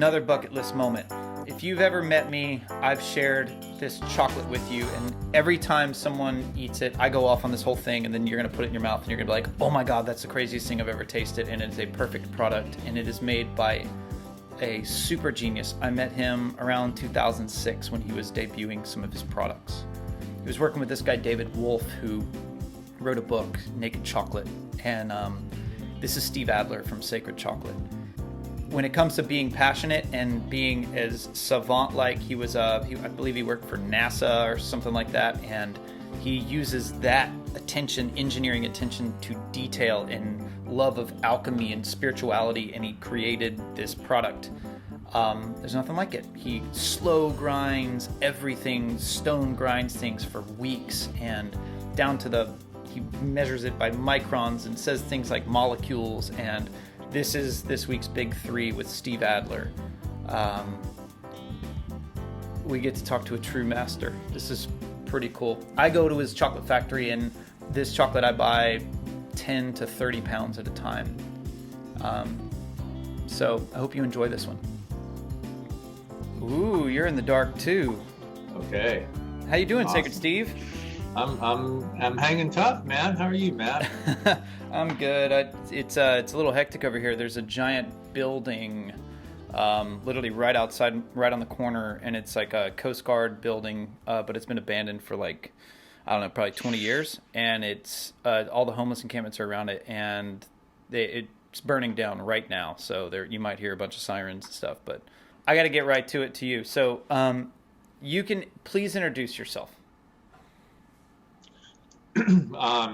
another bucket list moment. If you've ever met me, I've shared this chocolate with you, and every time someone eats it, I go off on this whole thing, and then you're going to put it in your mouth, and you're going to be like, oh my God, that's the craziest thing I've ever tasted, and it is a perfect product, and it is made by a super genius. I met him around 2006 when he was debuting some of his products. He was working with this guy, David Wolfe, who wrote a book, Naked Chocolate, and this is Steve Adler from Sacred Chocolate. When it comes to being passionate and being as savant-like, he was, I believe he worked for NASA or something like that, and he uses that attention, engineering attention to detail and love of alchemy and spirituality, and he created this product. There's nothing like it. He slow grinds everything, stone grinds things for weeks, and down to he measures it by microns and says things like molecules, and this is this week's Big Three with Steve Adler. We get to talk to a true master. This is pretty cool. I go to his chocolate factory, and this chocolate I buy 10 to 30 pounds at a time. So I hope you enjoy this one. Ooh, you're in the dark too. Okay. How you doing, Awesome. Sacred Steve? I'm hanging tough, man. How are you, Matt? I'm good. It's a little hectic over here. There's a giant building, literally right outside, right on the corner, and it's like a Coast Guard building, but it's been abandoned for like, I don't know, probably 20 years, and it's all the homeless encampments are around it, and it's burning down right now. So there, you might hear a bunch of sirens and stuff, but I got to get right to it to you. So you can please introduce yourself.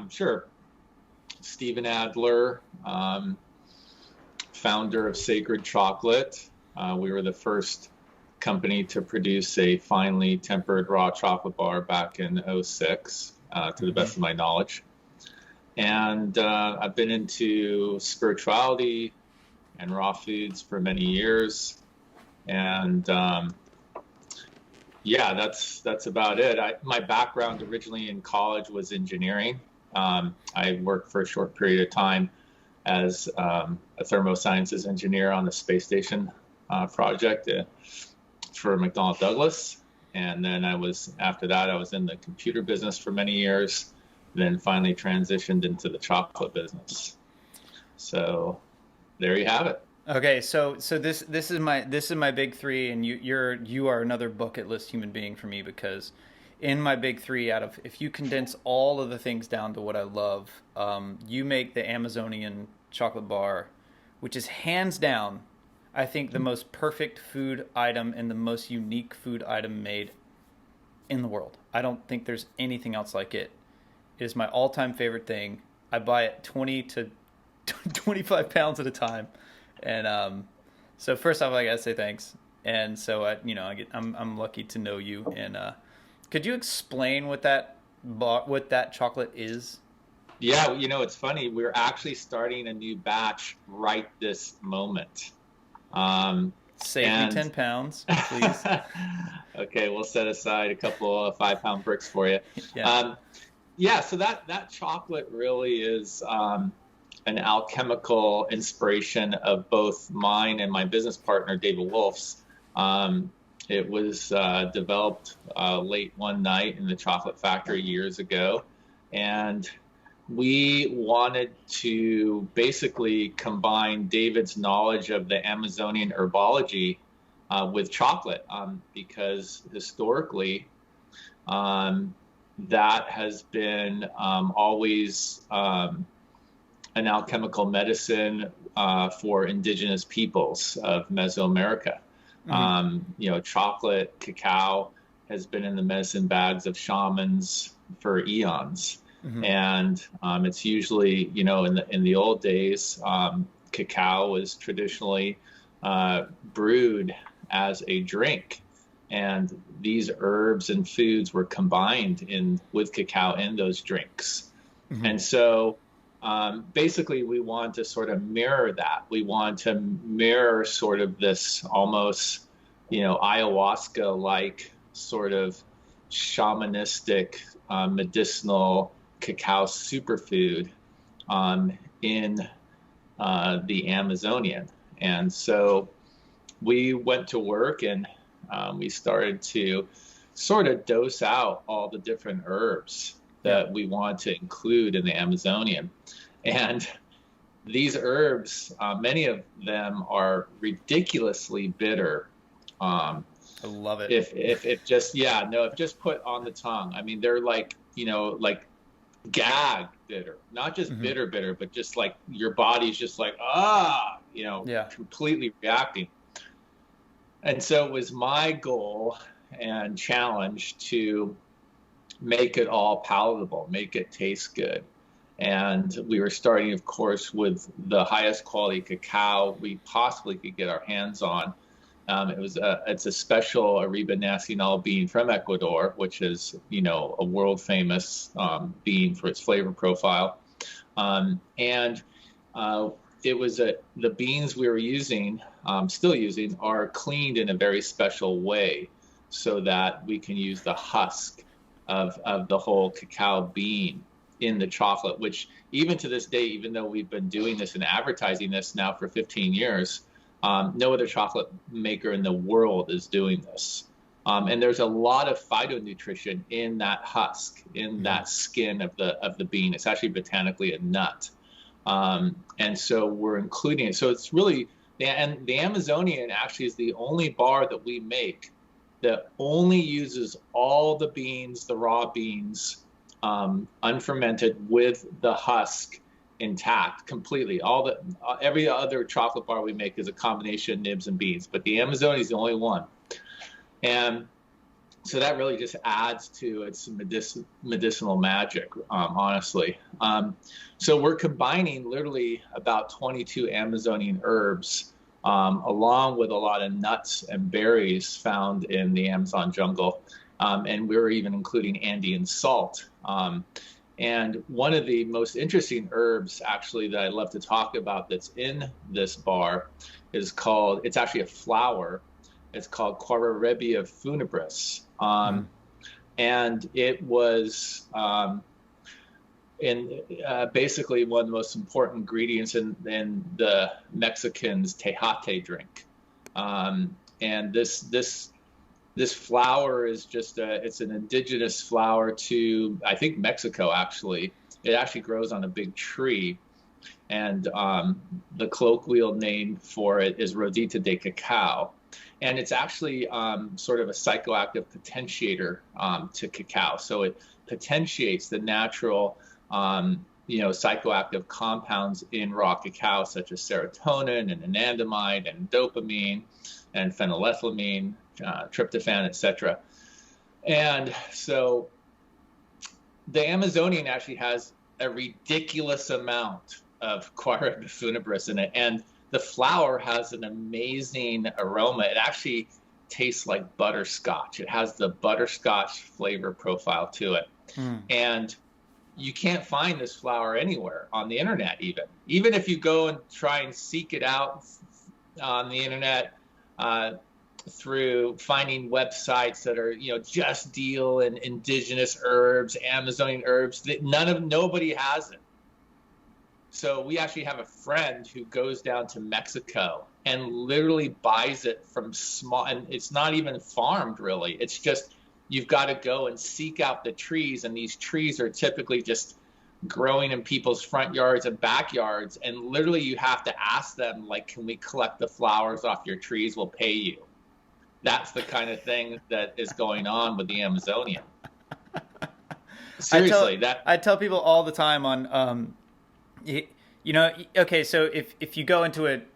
Sure. Stephen Adler, founder of Sacred Chocolate. We were the first company to produce a finely tempered raw chocolate bar back in '06, to the best of my knowledge. And I've been into spirituality and raw foods for many years. And yeah, that's about it. My background originally in college was engineering. I worked for a short period of time as a thermosciences engineer on the space station project for McDonnell Douglas. And then after that, I was in the computer business for many years, then finally transitioned into the chocolate business. So there you have it. Okay, so this is my Big Three, and you are another bucket list human being for me, because in my Big Three, if you condense all of the things down to what I love, you make the Amazonian chocolate bar, which is hands down, I think, the most perfect food item and the most unique food item made in the world. I don't think there's anything else like it. It is my all-time favorite thing. I buy it 20 to 25 pounds at a time. And so first off, I gotta say thanks. And so I'm lucky to know you. And could you explain what that chocolate is? Yeah, it's funny. We're actually starting a new batch right this moment. Save me 10 pounds, please. Okay, we'll set aside a couple of 5-pound bricks for you. Yeah. So that chocolate really is an alchemical inspiration of both mine and my business partner, David Wolfe's. It was developed late one night in the chocolate factory years ago. And we wanted to basically combine David's knowledge of the Amazonian herbology with chocolate, because historically that has been always an alchemical medicine for indigenous peoples of Mesoamerica. Mm-hmm. Chocolate, cacao has been in the medicine bags of shamans for eons. Mm-hmm. And it's usually, in the old days, cacao was traditionally brewed as a drink. And these herbs and foods were combined with cacao in those drinks. Mm-hmm. And so basically, we want to sort of mirror that. We want to mirror sort of this almost, ayahuasca-like sort of shamanistic, medicinal cacao superfood in the Amazonian. And so we went to work and we started to sort of dose out all the different herbs that we want to include in the Amazonian. And these herbs, many of them are ridiculously bitter. I love it. If just put on the tongue. I mean, they're like, like gag bitter, not just bitter, but just like your body's just like, completely reacting. And so it was my goal and challenge to make it all palatable, make it taste good. And we were starting, of course, with the highest quality cacao we possibly could get our hands on. It's a special Ariba Nacional bean from Ecuador, which is, a world famous bean for its flavor profile. It was the beans we were using, still using, are cleaned in a very special way so that we can use the husk of the whole cacao bean in the chocolate, which even to this day, even though we've been doing this and advertising this now for 15 years, no other chocolate maker in the world is doing this. And there's a lot of phytonutrition in that husk, in that skin of the bean. It's actually botanically a nut. And so we're including it. So it's really, and the Amazonian actually is the only bar that we make that only uses all the beans, the raw beans, unfermented with the husk intact completely. Every other chocolate bar we make is a combination of nibs and beans, but the Amazonian is the only one. And so that really just adds to its medicinal magic, honestly. So we're combining literally about 22 Amazonian herbs, along with a lot of nuts and berries found in the Amazon jungle. And we're even including Andean salt. And one of the most interesting herbs, actually, that I love to talk about that's in this bar it's actually a flower. It's called Chororebe of Funibrus. And it was basically one of the most important ingredients in the Mexicans' tejate drink. And this flower is just it's an indigenous flower to, I think, Mexico, actually. It actually grows on a big tree. And the colloquial name for it is Rodita de Cacao. And it's actually sort of a psychoactive potentiator to cacao. So it potentiates the natural, psychoactive compounds in raw cacao, such as serotonin and anandamide and dopamine and phenylethylamine, tryptophan, etc. And so the Amazonian actually has a ridiculous amount of Chororebe of Funibrus in it, and the flower has an amazing aroma. It actually tastes like butterscotch. It has the butterscotch flavor profile to it. And you can't find this flower anywhere on the internet, even if you go and try and seek it out on the internet, through finding websites that are, just deal in indigenous herbs, Amazonian herbs. Nobody has it. So we actually have a friend who goes down to Mexico and literally buys it from small, and it's not even farmed really. It's just, you've got to go and seek out the trees, and these trees are typically just growing in people's front yards and backyards, and literally you have to ask them, like, can we collect the flowers off your trees? We'll pay you. That's the kind of thing that is going on with the Amazonian. Seriously, I tell people all the time on, okay, so if you go into it,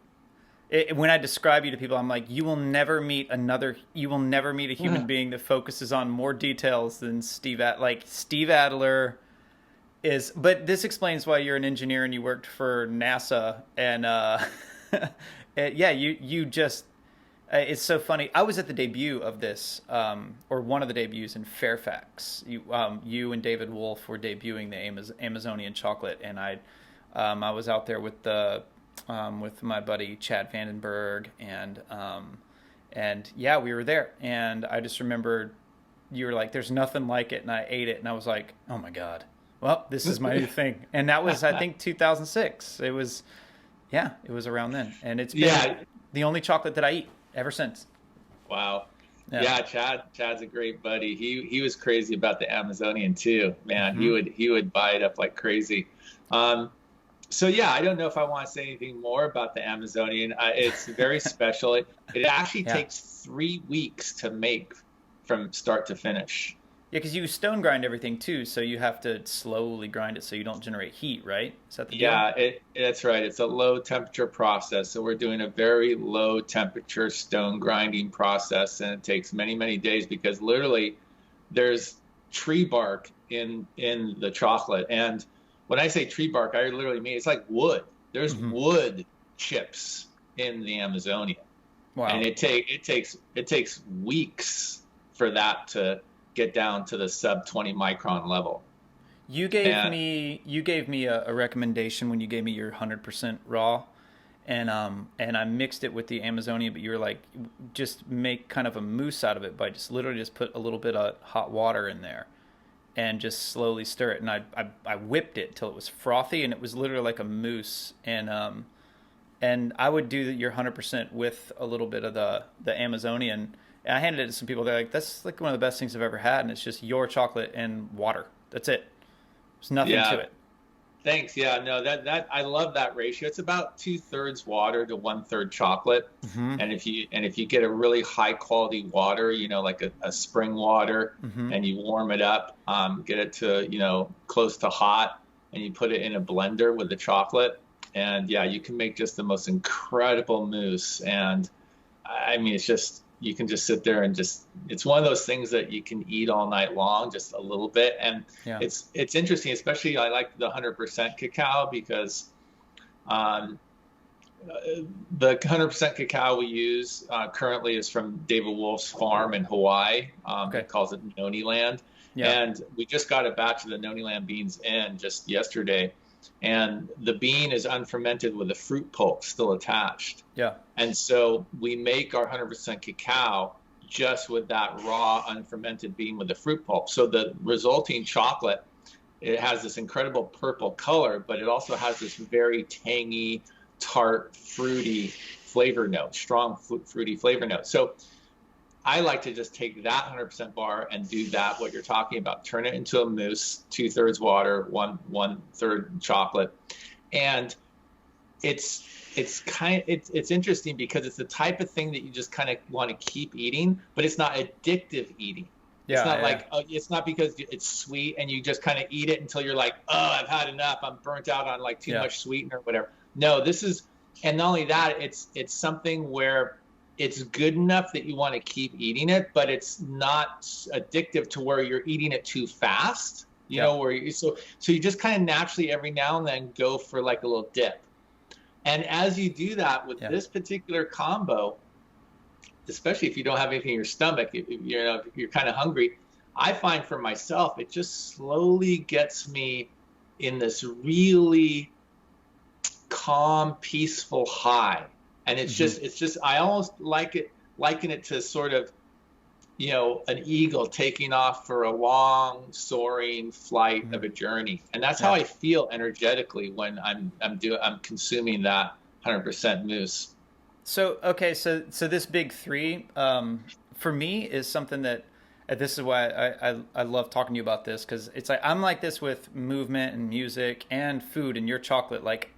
when I describe you to people, I'm like, you will never meet a human being that focuses on more details than Steve Adler is. But this explains why you're an engineer and you worked for NASA. And you just, it's so funny. I was at the debut of this, or one of the debuts in Fairfax. You and David Wolf were debuting the Amazonian chocolate, and I was out there with my buddy Chad Vandenberg, and we were there. And I just remember you were like, "There's nothing like it," and I ate it, and I was like, "Oh my god, well, this is my new thing." And that was, I think, 2006. It was around then, and it's been the only chocolate that I eat. ever since. Wow. Yeah. Yeah, Chad's a great buddy. He was crazy about the Amazonian too. Man, Hmm. he would buy it up like crazy. Um, so yeah, I don't know if I want to say anything more about the Amazonian. It's very special. It actually Yeah. takes 3 weeks to make from start to finish. Yeah, because you stone grind everything too, so you have to slowly grind it so you don't generate heat, right? Is that the deal? Yeah, that's right. It's a low temperature process. So we're doing a very low temperature stone grinding process, and it takes many, many days because literally there's tree bark in the chocolate. And when I say tree bark, I literally mean it's like wood. There's Hmm. wood chips in the Amazonia, and Wow. it takes weeks for that to get down to the sub 20 micron level. And You gave me a recommendation when you gave me your 100% raw, and I mixed it with the Amazonia, but you were like, just make kind of a mousse out of it by just literally just put a little bit of hot water in there and just slowly stir it. And I whipped it till it was frothy, and it was literally like a mousse. And I would do your 100% with a little bit of the Amazonian. And I handed it to some people. They're like, "That's like one of the best things I've ever had," and it's just your chocolate and water. That's it. There's nothing to yeah, it. thanks. Yeah, no, that I love that ratio. It's about 2/3 water to 1/3 chocolate. Hmm. And if you get a really high quality water, like a spring water, Hmm. and you warm it up, get it to close to hot, and you put it in a blender with the chocolate, and yeah, you can make just the most incredible mousse. And I mean, it's just you can just sit there and just it's one of those things that you can eat all night long, just a little bit. And Yeah. it's interesting, especially I like the 100% cacao because um, the 100% cacao we use currently is from David Wolf's farm in Hawaii. He Okay. calls it Noni Land. Yeah. And we just got a batch of the Noni Land beans in just yesterday. And the bean is unfermented with the fruit pulp still attached. Yeah. And so we make our 100% cacao just with that raw unfermented bean with the fruit pulp. So the resulting chocolate, it has this incredible purple color, but it also has this very tangy, tart, fruity flavor note, strong fruity flavor note. So I like to just take that 100% bar and do that, what you're talking about, turn it into a mousse, 2/3 water, one third chocolate. And it's interesting because it's the type of thing that you just kind of want to keep eating, but it's not addictive eating. It's Yeah. not Yeah. like it's not because it's sweet and you just kind of eat it until you're like, oh, I've had enough. I'm burnt out on like too Yeah. much sweetener or whatever. No, and not only that, it's something where it's good enough that you want to keep eating it, but it's not addictive to where you're eating it too fast. Yeah. So you just kind of naturally every now and then go for like a little dip. And as you do that with Yeah. this particular combo, especially if you don't have anything in your stomach, if you're kind of hungry, I find for myself, it just slowly gets me in this really calm, peaceful high. And it's just, I almost liken it to sort of, an eagle taking off for a long soaring flight of a journey. And that's how Yeah. I feel energetically when I'm consuming that 100% mousse. So okay, so this big three, for me is something that, this is why I love talking to you about this, because it's like I'm like this with movement and music and food and your chocolate. Like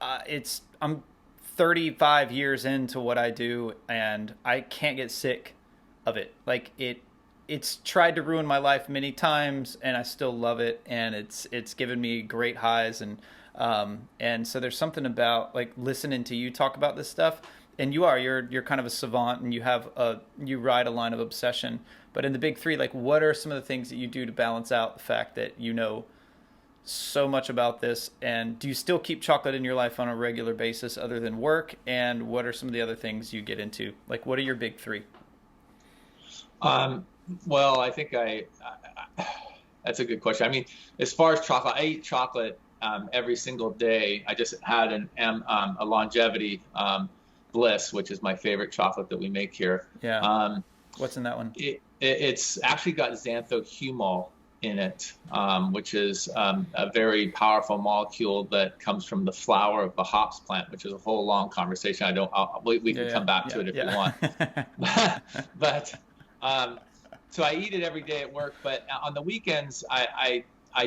I'm 35 years into what I do, and I can't get sick of it. Like it's tried to ruin my life many times, and I still love it, and it's given me great highs, and so there's something about like listening to you talk about this stuff. And you're kind of a savant, and you ride a line of obsession. But in the big three, like, what are some of the things that you do to balance out the fact that you know so much about this? And do you still keep chocolate in your life on a regular basis other than work? And what are some of the other things you get into? Like, what are your big three? Um, well, I think that's a good question. I mean, as far as chocolate, I eat chocolate every single day. I just had a longevity bliss, which is my favorite chocolate that we make here. Yeah. Um, What's in that one? it's actually got xanthohumol in it, which is a very powerful molecule that comes from the flower of the hops plant, which is a whole long conversation. We can come back to it if you want. But so I eat it every day at work, but on the weekends, I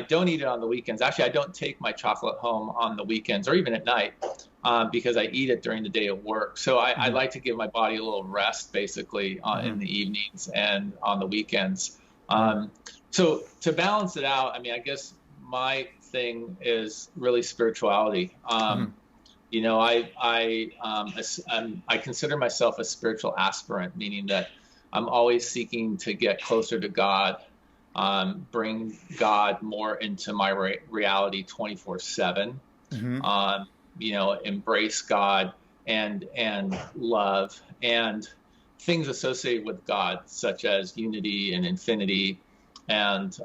don't eat it on the weekends. Actually, I don't take my chocolate home on the weekends or even at night because I eat it during the day at work. So I like to give my body a little rest, basically, in the evenings and on the weekends. So to balance it out, I mean, I guess my thing is really spirituality. You know, I consider myself a spiritual aspirant, meaning that I'm always seeking to get closer to God, bring God more into my reality 24/7. You know, embrace God and love and things associated with God, such as unity and infinity, and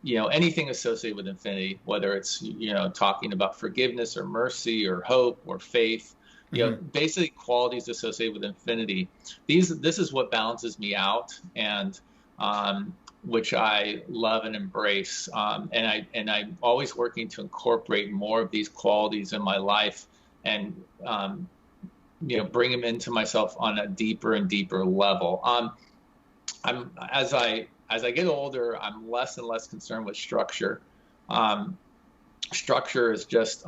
you know, anything associated with infinity, whether it's, you know, talking about forgiveness or mercy or hope or faith, you know, basically qualities associated with infinity. This is what balances me out, and which I love and embrace. And I'm always working to incorporate more of these qualities in my life, and you know, bring them into myself on a deeper and deeper level. As I get older, I'm less and less concerned with structure. Structure is just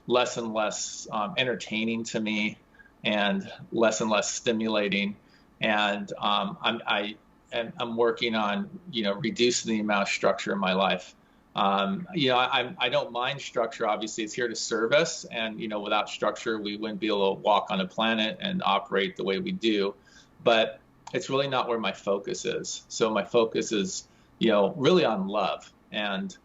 less and less entertaining to me, and less stimulating. And I'm working on, you know, reducing the amount of structure in my life. You know, I don't mind structure. Obviously, it's here to serve us, and you know, without structure, we wouldn't be able to walk on a planet and operate the way we do. But it's really not where my focus is. So my focus is, you know, really on love, and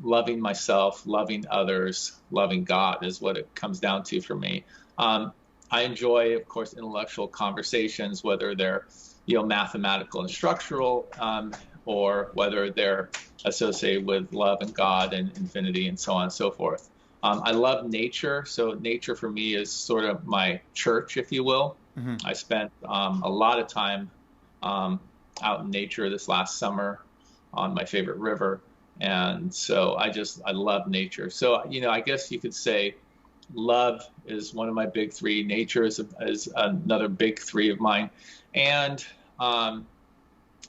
loving myself, loving others, loving God is what it comes down to for me. I enjoy, of course, intellectual conversations, whether they're, you know, mathematical and structural, or whether they're associated with love and God and infinity and so on and so forth. I love nature. So nature for me is sort of my church, if you will. I spent a lot of time out in nature this last summer on my favorite river. And so I love nature. So, you know, I guess you could say love is one of my big three. Nature is another big three of mine. And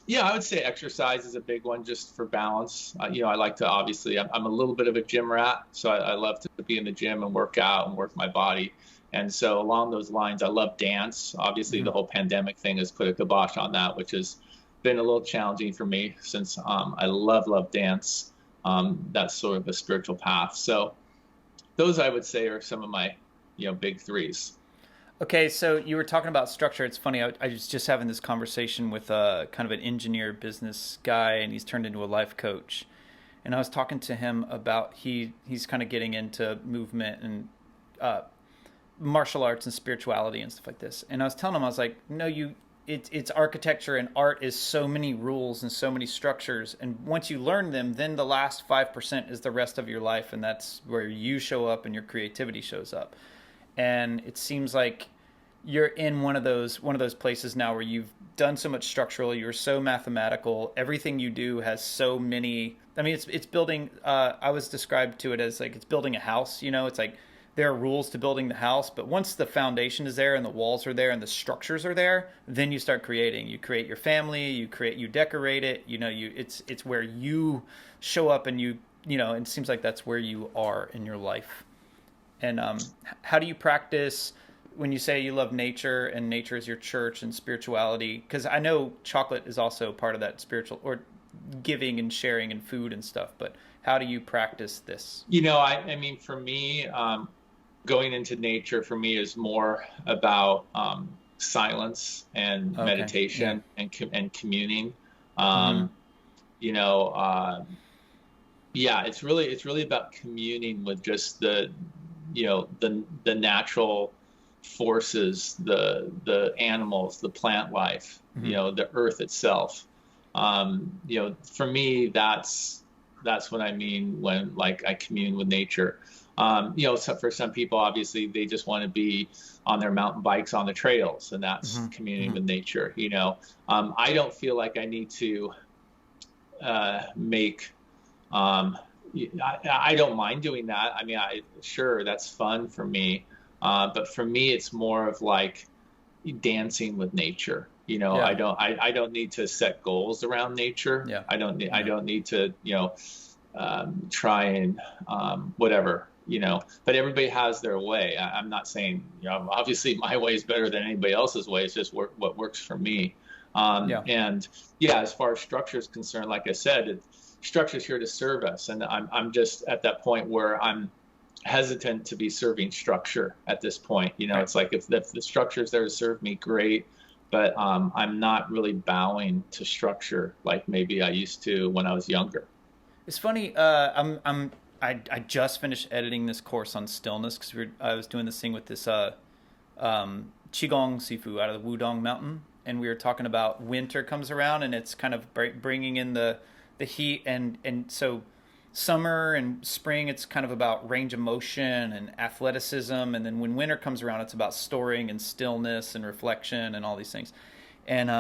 yeah, I would say exercise is a big one, just for balance. You know, I like to, obviously, I'm a little bit of a gym rat, so I love to be in the gym and work out and work my body. And so along those lines, I love dance. Obviously, the whole pandemic thing has put a kibosh on that, which has been a little challenging for me, since I love dance. That's sort of a spiritual path. So those, I would say, are some of my, you know, big threes. Okay, so you were talking about structure. It's funny. I was just having this conversation with kind of an engineer business guy, and he's turned into a life coach. And I was talking to him about he's kind of getting into movement and martial arts and spirituality and stuff like this. And I was telling him, I was like, no, it's architecture, and art is so many rules and so many structures. And once you learn them, then the last 5% is the rest of your life, and that's where you show up and your creativity shows up. And it seems like you're in one of those places now where you've done so much structural, you're so mathematical, everything you do has so many. I mean, it's building. I was described to it as like it's building a house. You know, it's like there are rules to building the house, but once the foundation is there and the walls are there and the structures are there, then you start creating. You create your family, you decorate it. You know, it's where you show up, and you know, it seems like that's where you are in your life. And how do you practice when you say you love nature and nature is your church and spirituality? Because I know chocolate is also part of that spiritual, or giving and sharing and food and stuff. But how do you practice this? You know, I mean, for me, going into nature for me is more about silence and meditation and communing. You know, yeah, it's really about communing with just the natural forces, the animals, the plant life, you know, the earth itself. You know, for me, that's what I mean when, like, I commune with nature. You know, so for some people, obviously, they just want to be on their mountain bikes on the trails, and that's communing with nature. You know, I don't feel like I need to make. I don't mind doing that. I mean, sure, that's fun for me. But for me, it's more of like dancing with nature. Yeah. I don't need to set goals around nature. Yeah. I don't need to, try and whatever, but everybody has their way. I'm not saying, obviously my way is better than anybody else's way. It's just what works for me. And yeah, as far as structure is concerned, like I said, structure is here to serve us. And I'm just at that point where I'm hesitant to be serving structure at this point. It's like if the structure is there to serve me, great. But I'm not really bowing to structure like maybe I used to when I was younger. It's funny. I just finished editing this course on stillness because I was doing this thing with this Qigong Sifu out of the Wudong Mountain, and we were talking about winter comes around and it's kind of bringing in the heat, and so summer and spring it's kind of about range of motion and athleticism, and then when winter comes around it's about storing and stillness and reflection and all these things, and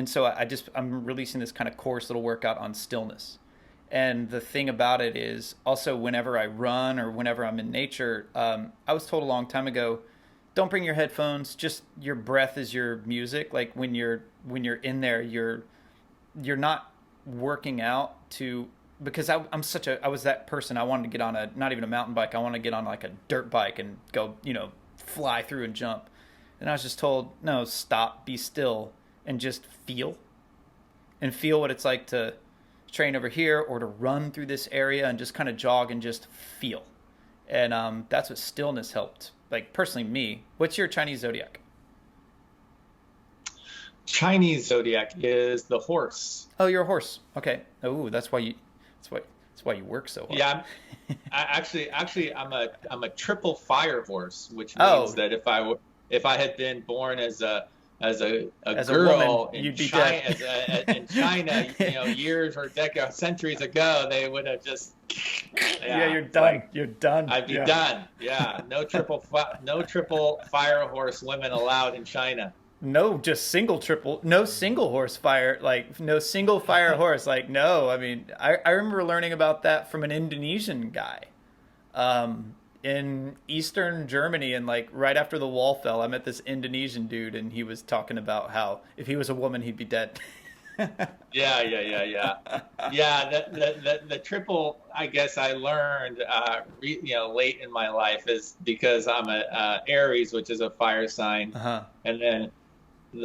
so I'm releasing this kind of course that'll work out on stillness. And the thing about it is also whenever I run or whenever I'm in nature, I was told a long time ago, don't bring your headphones, just your breath is your music. Like when you're in there, you're not working out to, because I was that person. I wanted to get on not even a mountain bike. I wanted to get on like a dirt bike and go, fly through and jump. And I was just told, no, stop, be still, and just feel what it's like to train over here or to run through this area and just kind of jog and just feel. And that's what stillness helped. Like personally me. What's your Chinese zodiac? Chinese zodiac is the horse. Oh, you're a horse. Okay. Oh, that's why you work so hard. Yeah. I'm a triple fire horse, which means that if I had been born as a girl woman, you'd be dead. in China, years or decades, centuries ago, they would have just. Yeah, you're done. You're done. I'd be done. Yeah, no triple fire horse women allowed in China. No, just no single horse fire, like no single fire horse. Like, no, I mean, I remember learning about that from an Indonesian guy in Eastern Germany. And like right after the wall fell, I met this Indonesian dude and he was talking about how if he was a woman, he'd be dead. Yeah. The triple, I guess I learned, late in my life is because I'm a Aries, which is a fire sign. And then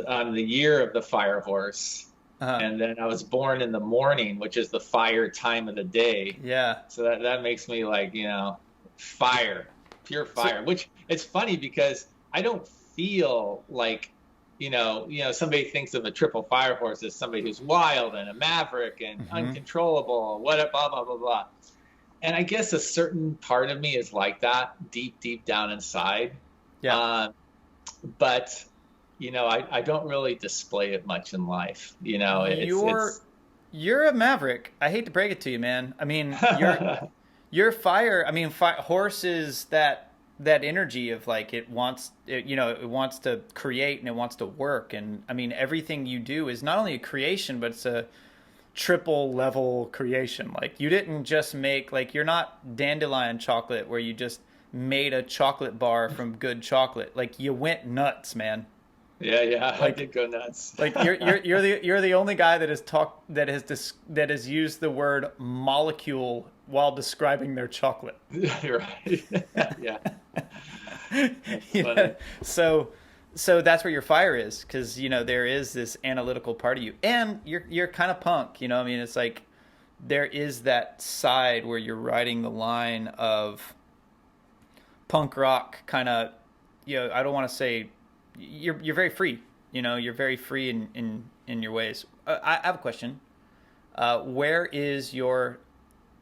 I'm the year of the fire horse. And then I was born in the morning, which is the fire time of the day. Yeah. So that makes me like, fire, pure fire, which it's funny because I don't feel like, somebody thinks of a triple fire horse as somebody who's wild and a maverick and uncontrollable, what blah, blah, blah, blah. And I guess a certain part of me is like that deep down inside. Yeah. But, I don't really display it much in life. You're a maverick. I hate to break it to you, man. I mean, you're fire. I mean, horse is that energy of like it wants to create and it wants to work. And I mean, everything you do is not only a creation, but it's a triple level creation. Like you didn't just make, like, you're not Dandelion Chocolate where you just made a chocolate bar from good chocolate. Like you went nuts, man. Yeah, like, I did go nuts. Like you're the only guy that has used the word molecule while describing their chocolate. You're right. Yeah. Yeah. So that's where your fire is, because there is this analytical part of you, and you're kind of punk. I mean, it's like there is that side where you're riding the line of punk rock, kind of. I don't want to say you're very free. You're very free in your ways. I have a question. Where is your?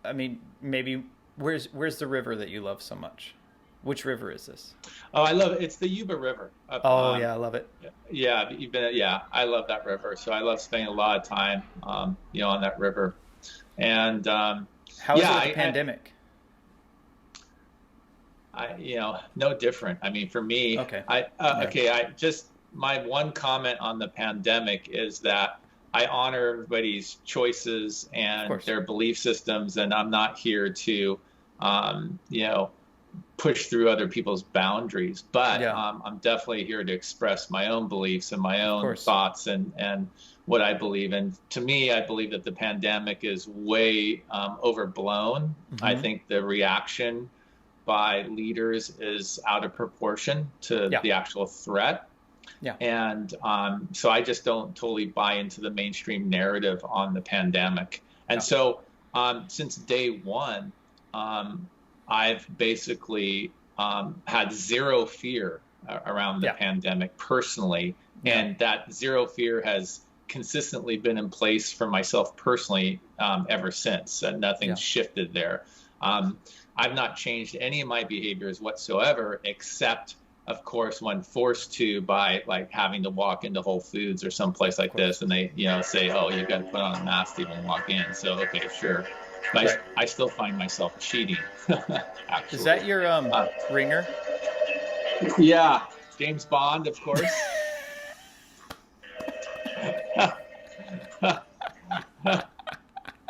I mean, maybe where's the river that you love so much? Which river is this? Oh, I love it. It's the Yuba River. Yeah, I love it. Yeah, I love that river. So I love spending a lot of time, on that river. And how is it with the pandemic? No different. I mean, for me, okay. my one comment on the pandemic is that I honor everybody's choices Of and course. their belief systems, and I'm not here to, you know, push through other people's boundaries. But Yeah. I'm definitely here to express my own beliefs and my Of own course. thoughts and what I believe. And to me, I believe that the pandemic is way overblown. I Hmm. think the reaction by leaders is out of proportion to Yeah. the actual threat. Yeah. And so I just don't totally buy into the mainstream narrative on the pandemic. And Yeah. so since day one, um, I've basically had zero fear around the Yeah. pandemic personally. Yeah. And that zero fear has consistently been in place for myself personally ever since. And nothing's Yeah. shifted there. Um, I've not changed any of my behaviors whatsoever, except of course, when forced to by like having to walk into Whole Foods or someplace Of like course. this, and they, say, "Oh, you've got to put on a mask to even walk in." So, okay, sure, but Right. I still find myself cheating. Is Actually, that your uh, ringer? yeah, James Bond, of course.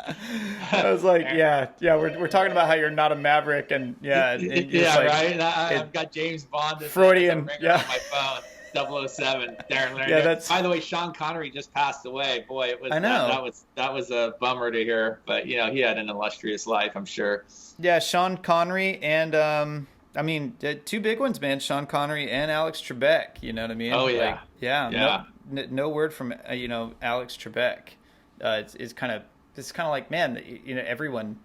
I was like, yeah, yeah. We're talking about how you're not a maverick, and yeah, and you're just Yeah, like, right. it I've got James Bond as a Freudian. ringer Yeah. on my phone. 007. Yeah. There. That's. By the way, Sean Connery just passed away. Boy, it was I know. that was a bummer to hear. But he had an illustrious life, I'm sure. Yeah, Sean Connery and I mean, two big ones, man. Sean Connery and Alex Trebek. You know what I Oh mean? Like, yeah, yeah, no, yeah. no word from Alex Trebek. It's kind of like, man, everyone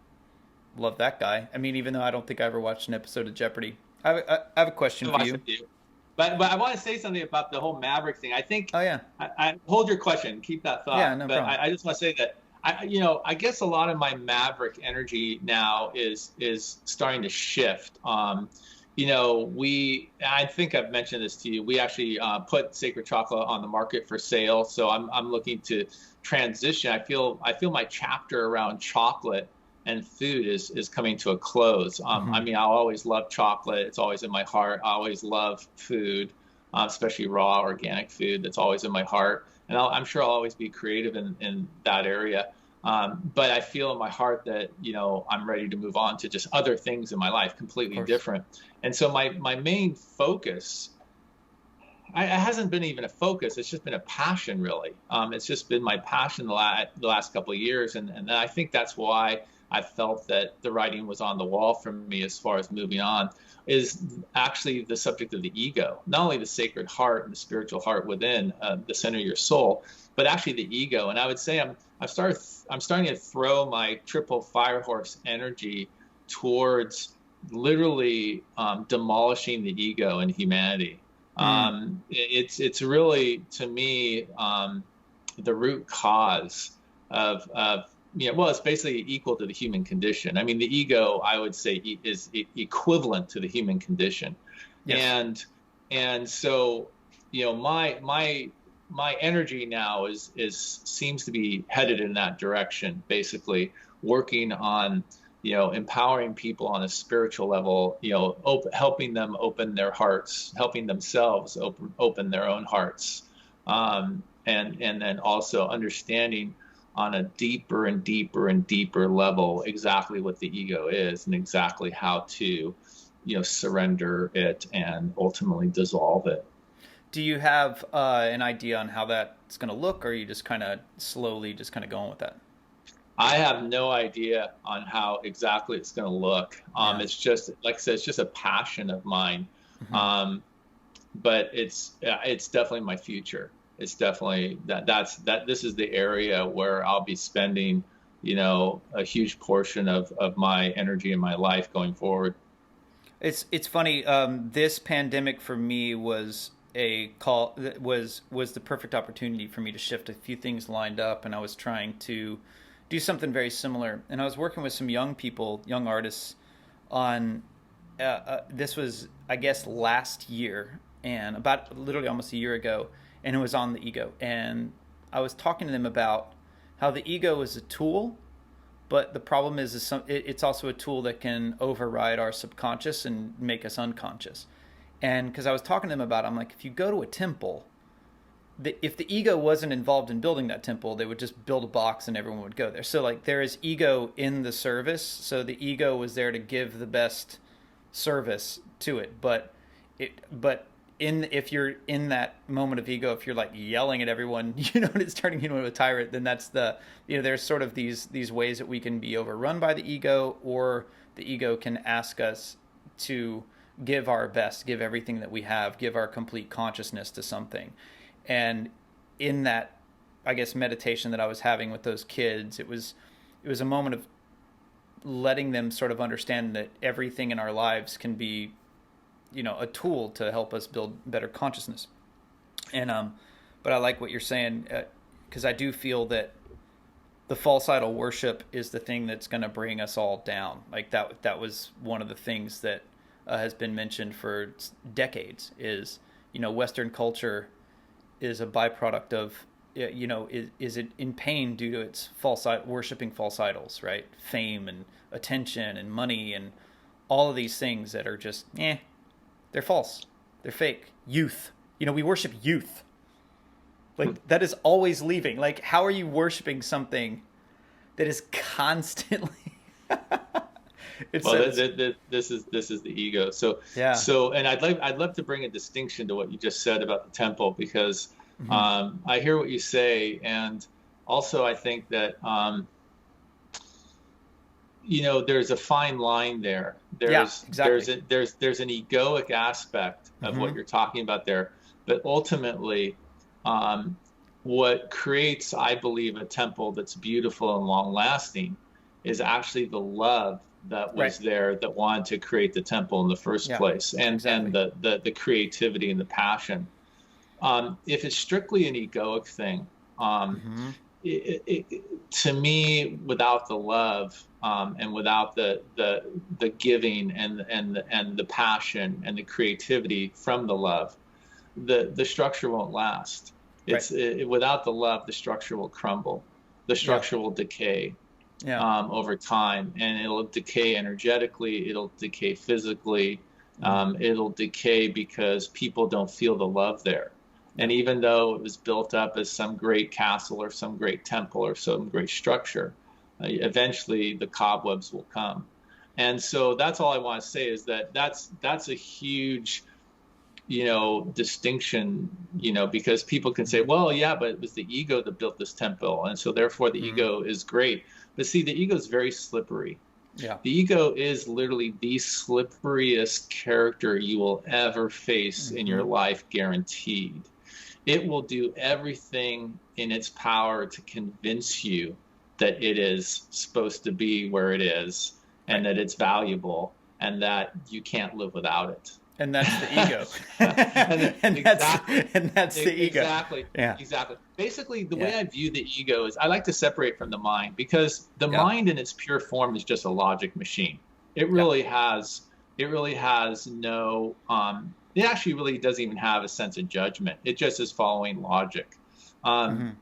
loved that guy. I mean, even though I don't think I ever watched an episode of Jeopardy. I have a question I for watched a you. few. But I want to say something about the whole Maverick thing. I think Oh yeah, I hold your question, keep that yeah, thought. no But problem. I just want to say that I guess a lot of my Maverick energy now is starting to shift. I think I've mentioned this to you. We actually put Sacred Chocolate on the market for sale, so I'm looking to transition. I feel my chapter around chocolate and food is coming to a close. I Hmm. mean, I'll always love chocolate. It's always in my heart. I always love food, especially raw organic food. That's always in my heart. And I'm sure I'll always be creative in that area. But I feel in my heart that, I'm ready to move on to just other things in my life, Of completely course. different. And so my main focus, it hasn't been even a focus. It's just been a passion, really. It's just been my passion the last couple of years. And I think that's why I felt that the writing was on the wall for me as far as moving on, is actually the subject of the ego, not only the sacred heart and the spiritual heart within the center of your soul, but actually the ego. And I would say I'm starting to throw my triple fire horse energy towards literally demolishing the ego in humanity. Mm. It's really, to me, the root cause of well, it's basically equal to the human condition. I mean, the ego, I would say, is equivalent to the human condition. Yes. And so, my energy now is seems to be headed in that direction, basically working on, empowering people on a spiritual level, helping them open their hearts, helping themselves open their own hearts, and then also understanding on a deeper and deeper and deeper level exactly what the ego is and exactly how to, surrender it and ultimately dissolve it. Do you have an idea on how that's going to look, or are you just kind of slowly just kind of going with that? I have no idea on how exactly it's going to look. Yeah. It's just, like I said, it's just a passion of mine. Hmm. Um, but it's definitely my future. It's definitely that this is the area where I'll be spending, a huge portion of my energy in my life going forward. It's funny. This pandemic for me was a call was the perfect opportunity for me to shift. A few things lined up, and I was trying to do something very similar. And I was working with some young people, young artists, on this was, I guess, last year, and about literally almost a year ago, and it was on the ego. And I was talking to them about how the ego is a tool, but the problem it's also a tool that can override our subconscious and make us unconscious. And because I was talking to them about it, I'm like, if you go to a temple, if the ego wasn't involved in building that temple, they would just build a box and everyone would go there. So like there is ego in the service. So the ego was there to give the best service to it. But if you're in that moment of ego, if you're like yelling at everyone, you know, and it's turning you into a tyrant, then that's there's sort of these ways that we can be overrun by the ego, or the ego can ask us to give our best, give everything that we have, give our complete consciousness to something. And in that, I guess, meditation that I was having with those kids, it was a moment of letting them sort of understand that everything in our lives can be, you know, a tool to help us build better consciousness. And but I like what you're saying, because I do feel that the false idol worship is the thing that's going to bring us all down. Like that was one of the things that has been mentioned for decades. Is, you know, Western culture is a byproduct of, you know, is it in pain due to its worshiping false idols, right? Fame and attention and money and all of these things that are just they're false, they're fake. Youth, you know, we worship youth. Like that is always leaving. Like, how are you worshiping something that is constantly this is the ego. So yeah. So, and I'd love to bring a distinction to what you just said about the temple, because I hear what you say, and also I think that you know, there's a fine line there. There's an egoic aspect of what you're talking about there, but ultimately, what creates, I believe, a temple that's beautiful and long-lasting is actually the love that was there that wanted to create the temple in the first place, and the creativity and the passion. If it's strictly an egoic thing, to me, without the love and without the giving and the passion and the creativity from the love, the structure won't last. Without the love, the structure will crumble. The structure will decay over time, and it'll decay energetically. It'll decay physically. It'll decay because people don't feel the love there. And even though it was built up as some great castle or some great temple or some great structure, eventually the cobwebs will come. And so that's all I want to say, is that that's a huge, you know, distinction, you know, because people can say, well, yeah, but it was the ego that built this temple, and so therefore the ego is great. But see, the ego is very slippery. Yeah. The ego is literally the slipperiest character you will ever face in your life, guaranteed. It will do everything in its power to convince you that it is supposed to be where it is, and that it's valuable, and that you can't live without it. And that's the ego. and that's the ego. Exactly. Yeah. Exactly. Basically, the way I view the ego is I like to separate from the mind, because the mind in its pure form is just a logic machine. It really has no it actually really doesn't even have a sense of judgment. It just is following logic. The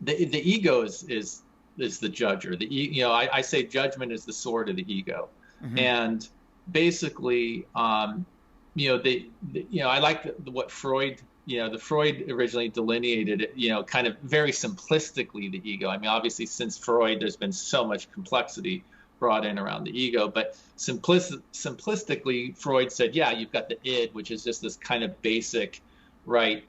ego is the judger. I say judgment is the sword of the ego. And basically, I like what Freud, the Freud originally delineated it, kind of very simplistically, the ego. I mean, obviously, since Freud, there's been so much complexity brought in around the ego, but simplistically, Freud said, yeah, you've got the id, which is just this kind of basic, right?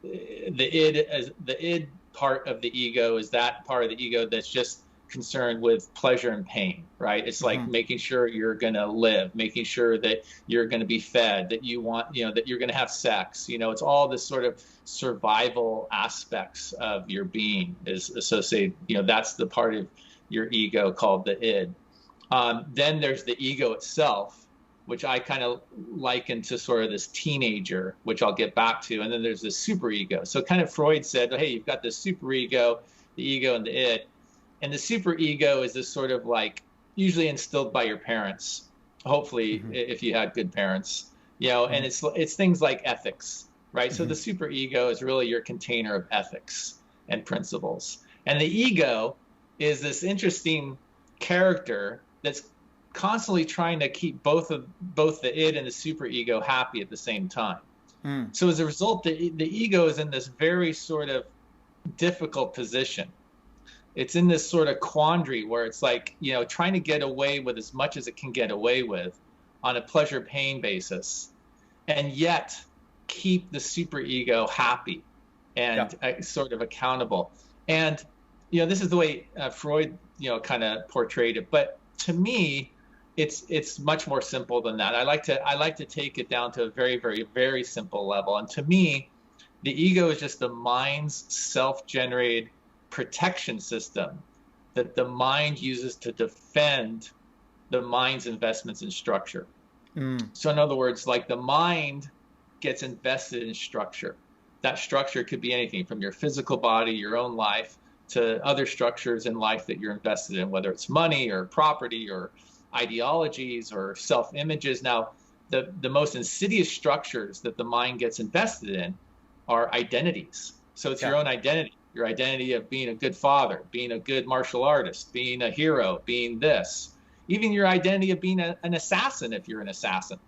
The id part of the ego is that part of the ego that's just concerned with pleasure and pain, right? It's like making sure you're going to live, making sure that you're going to be fed, that you want, that you're going to have sex. It's all this sort of survival aspects of your being is associated. That's the part of your ego called the id. Then there's the ego itself, which I kind of liken to sort of this teenager, which I'll get back to. And then there's this superego. So kind of Freud said, hey, you've got this superego, the ego, and the id. And the superego is this sort of like usually instilled by your parents, hopefully, if you had good parents, and it's things like ethics, right? So the superego is really your container of ethics and principles. And the ego is this interesting character that's constantly trying to keep both the id and the superego happy at the same time. So as a result, the ego is in this very sort of difficult position. It's in this sort of quandary where it's like, trying to get away with as much as it can get away with on a pleasure pain basis, and yet keep the superego happy and sort of accountable. And, this is the way Freud, kind of portrayed it. But to me, it's much more simple than that. I like to take it down to a very, very, very simple level. And to me, the ego is just the mind's self-generated protection system that the mind uses to defend the mind's investments in structure. So in other words, like the mind gets invested in structure. That structure could be anything from your physical body, your own life, to other structures in life that you're invested in, whether it's money or property or ideologies or self-images. Now, the most insidious structures that the mind gets invested in are identities. So it's your own identity, your identity of being a good father, being a good martial artist, being a hero, being this. Even your identity of being an assassin, if you're an assassin,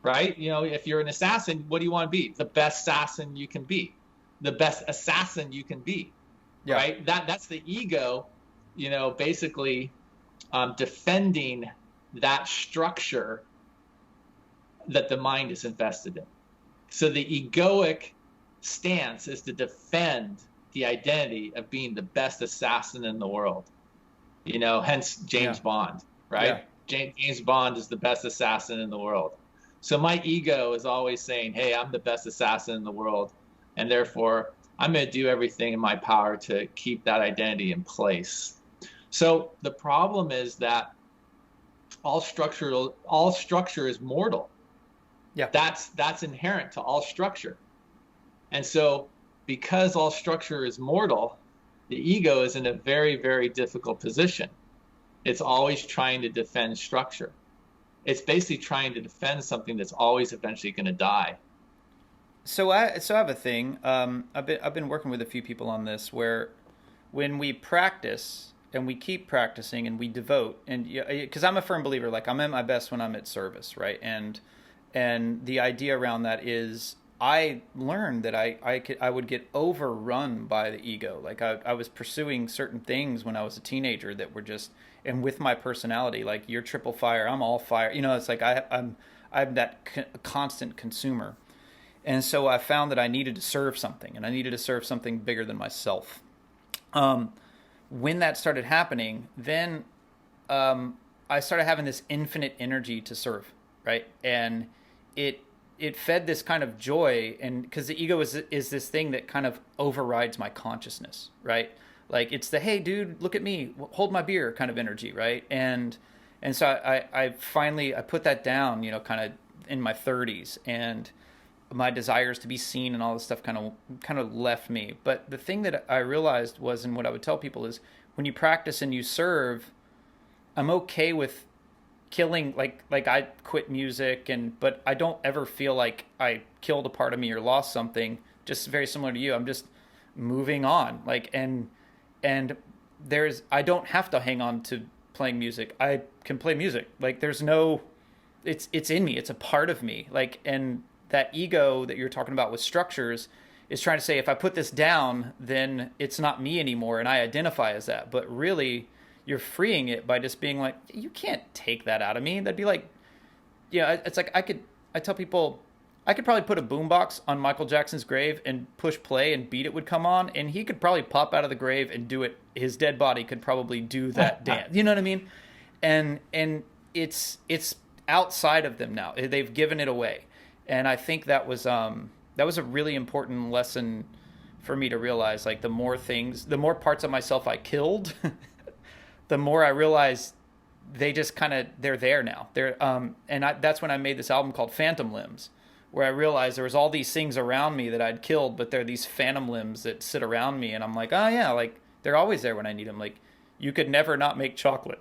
right? If you're an assassin, what do you want to be? The best assassin you can be, the best assassin you can be, right? That's the ego, basically defending that structure that the mind is invested in. So the egoic stance is to defend the identity of being the best assassin in the world. Hence James Bond. Right? Yeah. James Bond is the best assassin in the world. So my ego is always saying, hey, I'm the best assassin in the world, and therefore I'm going to do everything in my power to keep that identity in place. So the problem is that all structure is mortal. Yeah. That's inherent to all structure. And so because all structure is mortal, the ego is in a very, very difficult position. It's always trying to defend structure. It's basically trying to defend something that's always eventually going to die. So I have a thing. I've been working with a few people on this, where when we practice and we keep practicing and we devote, and because I'm a firm believer, like I'm at my best when I'm at service, right? And the idea around that is, I learned that I would get overrun by the ego. Like I was pursuing certain things when I was a teenager that were just, and with my personality, like you're triple fire, I'm all fire. It's like I'm that constant consumer. And so I found that I needed to serve something, and I needed to serve something bigger than myself. When that started happening, then I started having this infinite energy to serve, right? And it fed this kind of joy, and because the ego is this thing that kind of overrides my consciousness, right? Like it's the, hey dude, look at me, hold my beer kind of energy, right? And so I finally put that down, kind of in my 30s, and my desires to be seen and all this stuff kind of left me. But the thing that I realized was, and what I would tell people is, when you practice and you serve, I'm okay with killing, like I quit music, but I don't ever feel like I killed a part of me or lost something. Just very similar to you, I'm just moving on. Like and I don't have to hang on to playing music. I can play music. Like there's no, it's in me. It's a part of me. Like, and that ego that you're talking about with structures is trying to say, if I put this down, then it's not me anymore, and I identify as that. But really, you're freeing it by just being like, you can't take that out of me. That'd be like, it's like I tell people, I could probably put a boombox on Michael Jackson's grave and push play and Beat It would come on, and he could probably pop out of the grave and do it. His dead body could probably do that dance. You know what I mean? And it's outside of them now. They've given it away. And I think that was a really important lesson for me to realize. Like the more parts of myself I killed, the more I realized they just they're there now. That's when I made this album called Phantom Limbs, where I realized there was all these things around me that I'd killed, but they're these phantom limbs that sit around me. And I'm like, oh yeah, like they're always there when I need them. Like you could never not make chocolate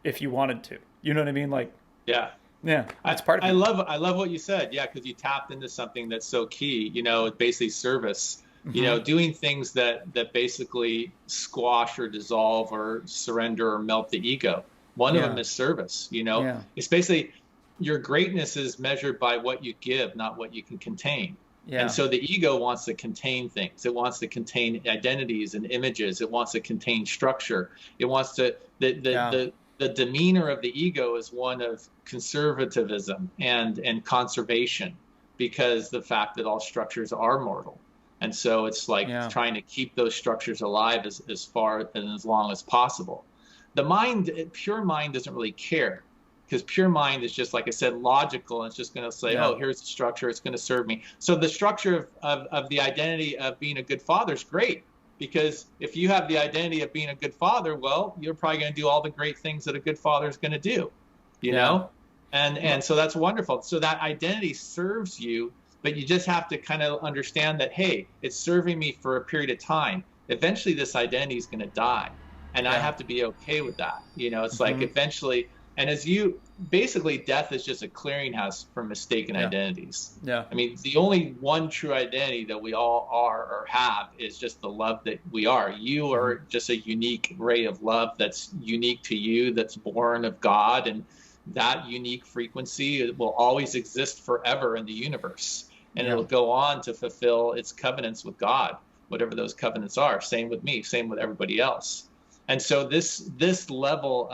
if you wanted to. You know what I mean? Like, yeah. Yeah, that's part of it. I love what you said. Yeah, because you tapped into something that's so key. Basically service. Mm-hmm. Doing things that basically squash or dissolve or surrender or melt the ego. One of them is service. It's basically your greatness is measured by what you give, not what you can contain. And Yeah. so the ego wants to contain things. It wants to contain identities and images. It wants to contain structure. It wants to Yeah. the demeanor of the ego is one of conservatism and conservation, because the fact that all structures are mortal. And so it's like Yeah. trying to keep those structures alive as far and as long as possible. The mind, pure mind, doesn't really care, because pure mind is just, like I said, logical, and it's just going to say, Yeah. oh, here's the structure, it's going to serve me. So the structure of the identity of being a good father is great, because if you have the identity of being a good father, well, you're probably going to do all the great things that a good father is going to do, you Yeah. know? And so that's wonderful. So that identity serves you, but you just have to kind of understand that, hey, it's serving me for a period of time. Eventually this identity is going to die, and I Yeah. have to be okay with that. You know, it's like Mhm. eventually, and as you basically, death is just a clearinghouse for mistaken Yeah. identities. Yeah. I mean, the only one true identity that we all are or have is just the love that we are. You are just a unique ray of love that's unique to you, that's born of God, and that unique frequency will always exist forever in the universe, and Yeah. it'll go on to fulfill its covenants with God, whatever those covenants are. Same with me, same with everybody else. And so this level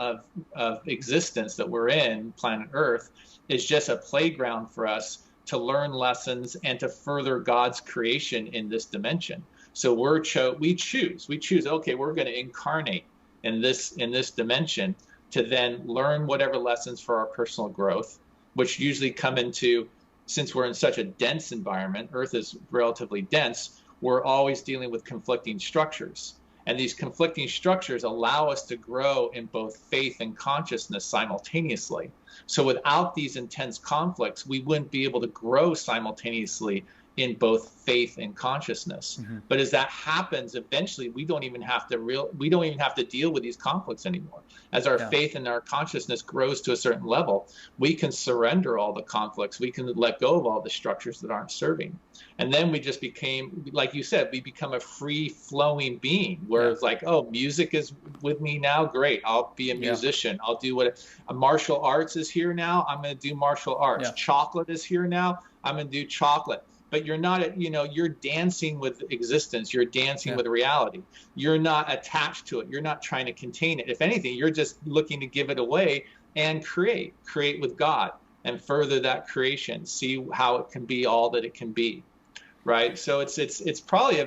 of existence that we're in, planet Earth, is just a playground for us to learn lessons and to further God's creation in this dimension. So we choose. Okay, we're going to incarnate in this dimension to then learn whatever lessons for our personal growth, which usually come into, since we're in such a dense environment, Earth is relatively dense, we're always dealing with conflicting structures. And these conflicting structures allow us to grow in both faith and consciousness simultaneously. So without these intense conflicts, we wouldn't be able to grow simultaneously in both faith and consciousness. But as that happens, eventually we don't even have to deal with these conflicts anymore. As our faith and our consciousness grows to a certain level, we can surrender all the conflicts. We can let go of all the structures that aren't serving. And then we just became, like you said, we become a free-flowing being, where it's like, oh, music is with me now, great, I'll be a musician. I'll do what martial arts is here now, I'm going to do martial arts. Chocolate is here now, I'm going to do chocolate. But you're not, you're dancing with existence. You're dancing with reality. You're not attached to it. You're not trying to contain it. If anything, you're just looking to give it away and create with God and further that creation. See how it can be all that it can be, right? So it's probably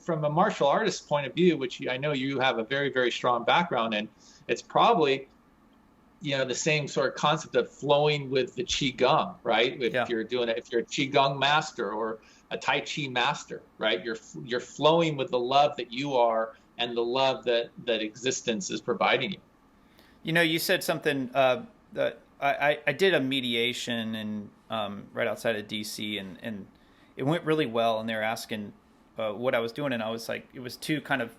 from a martial artist's point of view, which I know you have a very, very strong background in. It's probably the same sort of concept of flowing with the Qigong, right? If you're doing it, if you're a Qigong master or a Tai Chi master, right? You're flowing with the love that you are and the love that existence is providing you. You said something that I did a mediation and right outside of DC, and it went really well. And they were asking what I was doing, and I was like, it was two kind of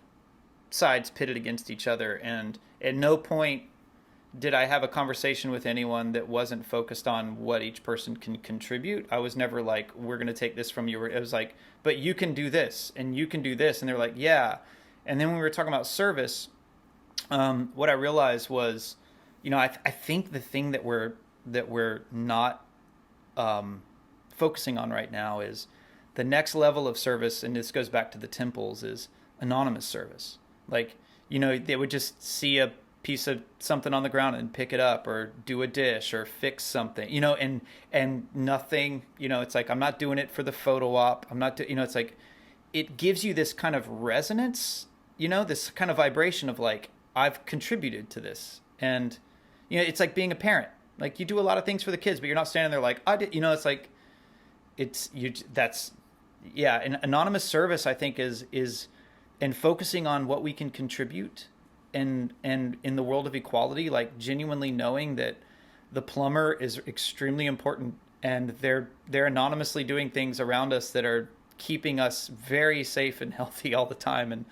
sides pitted against each other, and at no point did I have a conversation with anyone that wasn't focused on what each person can contribute. I was never like, we're going to take this from you. It was like, but you can do this and you can do this. And they were like, yeah. And then when we were talking about service, what I realized was, I think the thing that we're not focusing on right now is the next level of service. And this goes back to the temples, is anonymous service. Like, they would just see a piece of something on the ground and pick it up, or do a dish, or fix something, and nothing, it's like, I'm not doing it for the photo op. I'm not, it's like, it gives you this kind of resonance, this kind of vibration of like, I've contributed to this. And, it's like being a parent. Like, you do a lot of things for the kids, but you're not standing there like, I did, it's like, and anonymous service, I think is, and focusing on what we can contribute. And in the world of equality, like genuinely knowing that the plumber is extremely important, and they're anonymously doing things around us that are keeping us very safe and healthy all the time, and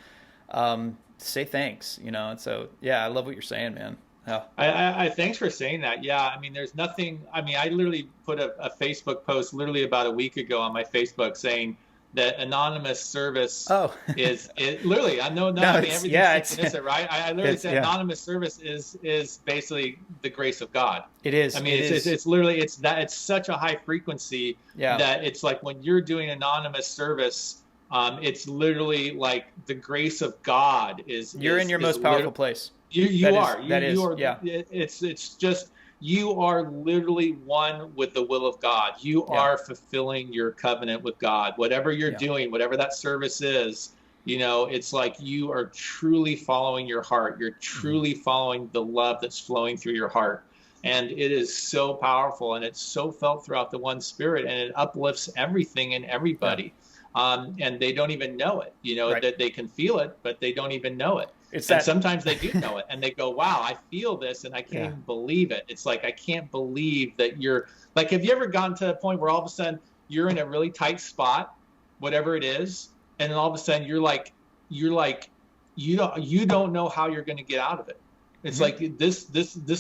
say thanks, And so, I love what you're saying, man. Yeah. I thanks for saying that. Yeah, I mean, there's nothing. I mean, I literally put a Facebook post literally about a week ago on my Facebook saying, that anonymous service Oh, is it literally, I know, no, no, I mean, it's everything's yeah, it's synchronistic, right? I literally it's said yeah, anonymous service is basically the grace of God. it I is, mean, it is, it's literally, it's that, it's such a high frequency yeah. that it's like when you're doing anonymous service, it's literally like the grace of God You're in your is most powerful literally, place. you are, That you is, are, yeah, it's just, you are literally one with the will of God. You yeah, are fulfilling your covenant with God. Whatever you're yeah, doing, whatever that service is, it's like you are truly following your heart. You're hmm, truly following the love that's flowing through your heart. And it is so powerful, and it's so felt throughout the one spirit, and it uplifts everything and yeah, everybody. And they don't even know it, right. that they can feel it, but they don't even know it. It's And that, sometimes they do know it, and they go, wow, I feel this and I can't yeah, even believe it. It's like, I can't believe that you're like, have you ever gotten to a point where all of a sudden you're in a really tight spot, whatever it is, and then all of a sudden you're like, you don't know how you're going to get out of it. It's hmm, like this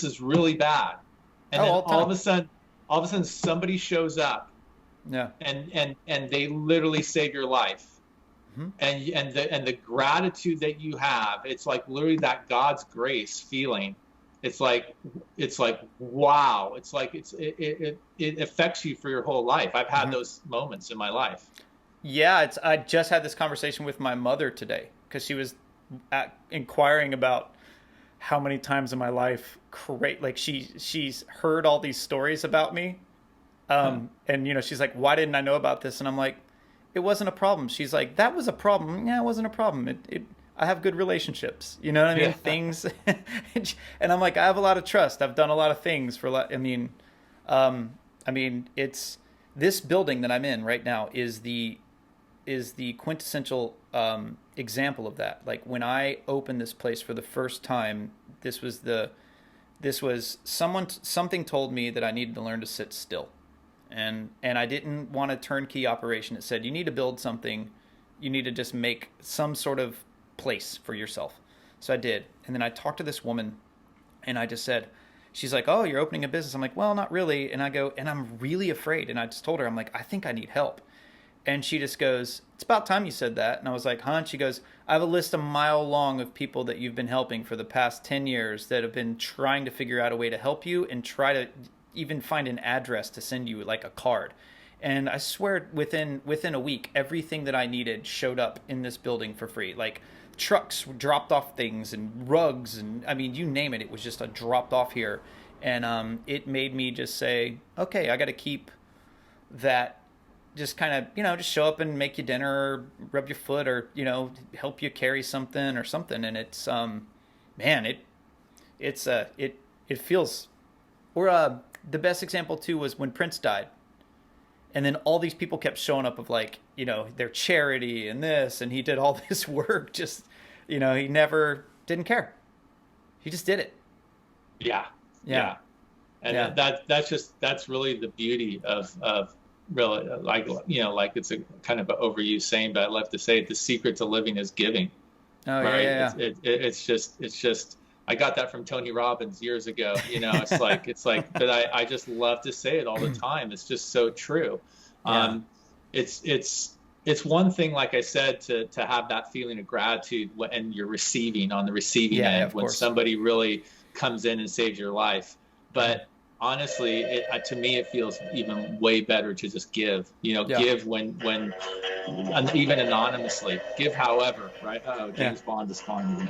is really bad. And oh, then all the time, all of a sudden somebody shows up yeah, and they literally save your life. hmm, And the gratitude that you have, it's like literally that God's grace feeling. It's like wow. It's like it affects you for your whole life. I've had hmm. those moments in my life. Yeah, it's. I just had this conversation with my mother today because she was inquiring about how many times in my life, like she's heard all these stories about me, Huh. and she's like, why didn't I know about this? And I'm like, it wasn't a problem. She's like, that was a problem. Yeah, it wasn't a problem. I have good relationships. You know what I mean? Yeah. Things, and I'm like, I have a lot of trust. I've done a lot of things for. It's this building that I'm in right now is the quintessential example of that. Like when I opened this place for the first time, something told me that I needed to learn to sit still, and I didn't want a turnkey operation. It said you need to build something, you need to just make some sort of place for yourself. So I did, and then I talked to this woman, and I just said, she's like, "Oh, you're opening a business." I'm like, "Well, not really." And I go, and I'm really afraid. And I just told her, I'm like, "I think I need help." And she just goes, "It's about time you said that." And I was like, "Huh?" And she goes, "I have a list a mile long of people that you've been helping for the past 10 years that have been trying to figure out a way to help you and try to even find an address to send you like a card." And I swear within a week, everything that I needed showed up in this building for free. Like trucks dropped off things and rugs and I mean, you name it, it was just a dropped off here. And it made me just say, okay, I got to keep that, just kind of just show up and make you dinner or rub your foot or help you carry something or something. And it's man, it feels, or the best example too was when Prince died, and then all these people kept showing up of like their charity and this, and he did all this work, just he never didn't care, he just did it. Yeah. Yeah, Yeah. And yeah, that's really the beauty of really, like it's a kind of an overused saying, but I love to say it, the secret to living is giving. oh yeah, Right? yeah, It's just I got that from Tony Robbins years ago. It's like but I just love to say it all the yeah. time. It's just so true. Yeah, Um, it's one thing, like I said, to have that feeling of gratitude when you're receiving, on the receiving yeah, end, of when course. somebody really comes in and saves your life. But honestly, to me, it feels even way better to just give. Yeah, Give when and even anonymously. Give however, right? Oh, yeah. James Bond is calling me.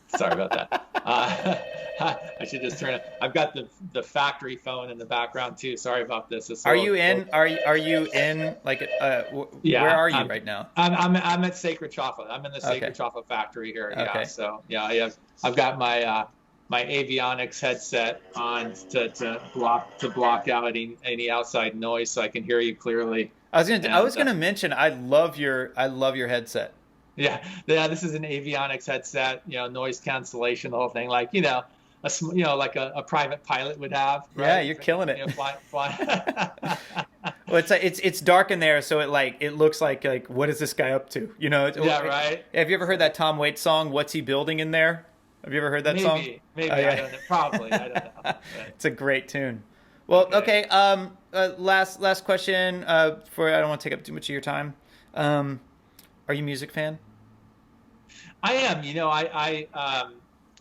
Sorry about that. I should just turn it. I've got the factory phone in the background too. Sorry about this. It's a Are little, you in? Are you in? Like, where yeah. are you I'm, right now? I'm at Sacred Chocolate. I'm in the Okay. Sacred Chocolate factory here. Yeah. Okay. So yeah, I've got my avionics headset on to block out any outside noise, so I can hear you clearly. I And was gonna mention I love your headset. yeah, yeah. This is an avionics headset. Noise cancellation, the whole thing. Like like a private pilot would have, Yeah, right? you're killing it. Fly. Well, it's dark in there, so it looks like what is this guy up to? Yeah, right. Have you ever heard that Tom Waits song? What's he building in there? Have you ever heard that song? Maybe Oh, I yeah. don't know. Probably I don't know. It's a great tune. Well, Okay. okay. last question. For I don't want to take up too much of your time. Are you a music fan? I am.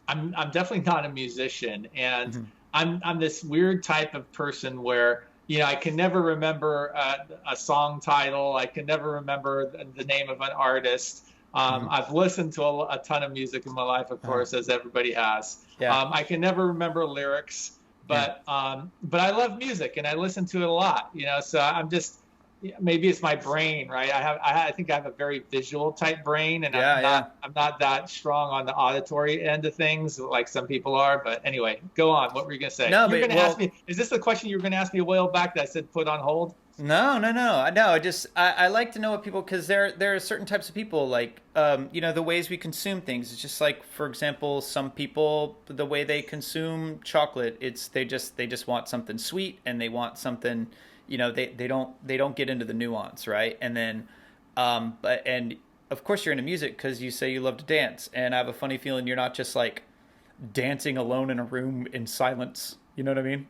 I'm definitely not a musician, and Hmm. I'm this weird type of person where I can never remember a song title. I can never remember the name of an artist. Hmm. I've listened to a ton of music in my life, of Uh, course, as everybody has. yeah, I can never remember lyrics, yeah, but I love music and I listen to it a lot. So I'm just maybe it's my brain, right? I think I have a very visual type brain, and yeah, yeah. I'm not that strong on the auditory end of things like some people are. But anyway, go on. What were you gonna say? No, You're but gonna ask well, me? Is this the question you were gonna ask me a while back that I said put on hold? no, no, no, no. I just I like to know what people because there are certain types of people like the ways we consume things. It's just like for example, some people the way they consume chocolate, it's they just want something sweet and they want something they don't get into the nuance, right? And then but and of course you're into music because you say you love to dance, and I have a funny feeling you're not just like dancing alone in a room in silence. You know what I mean?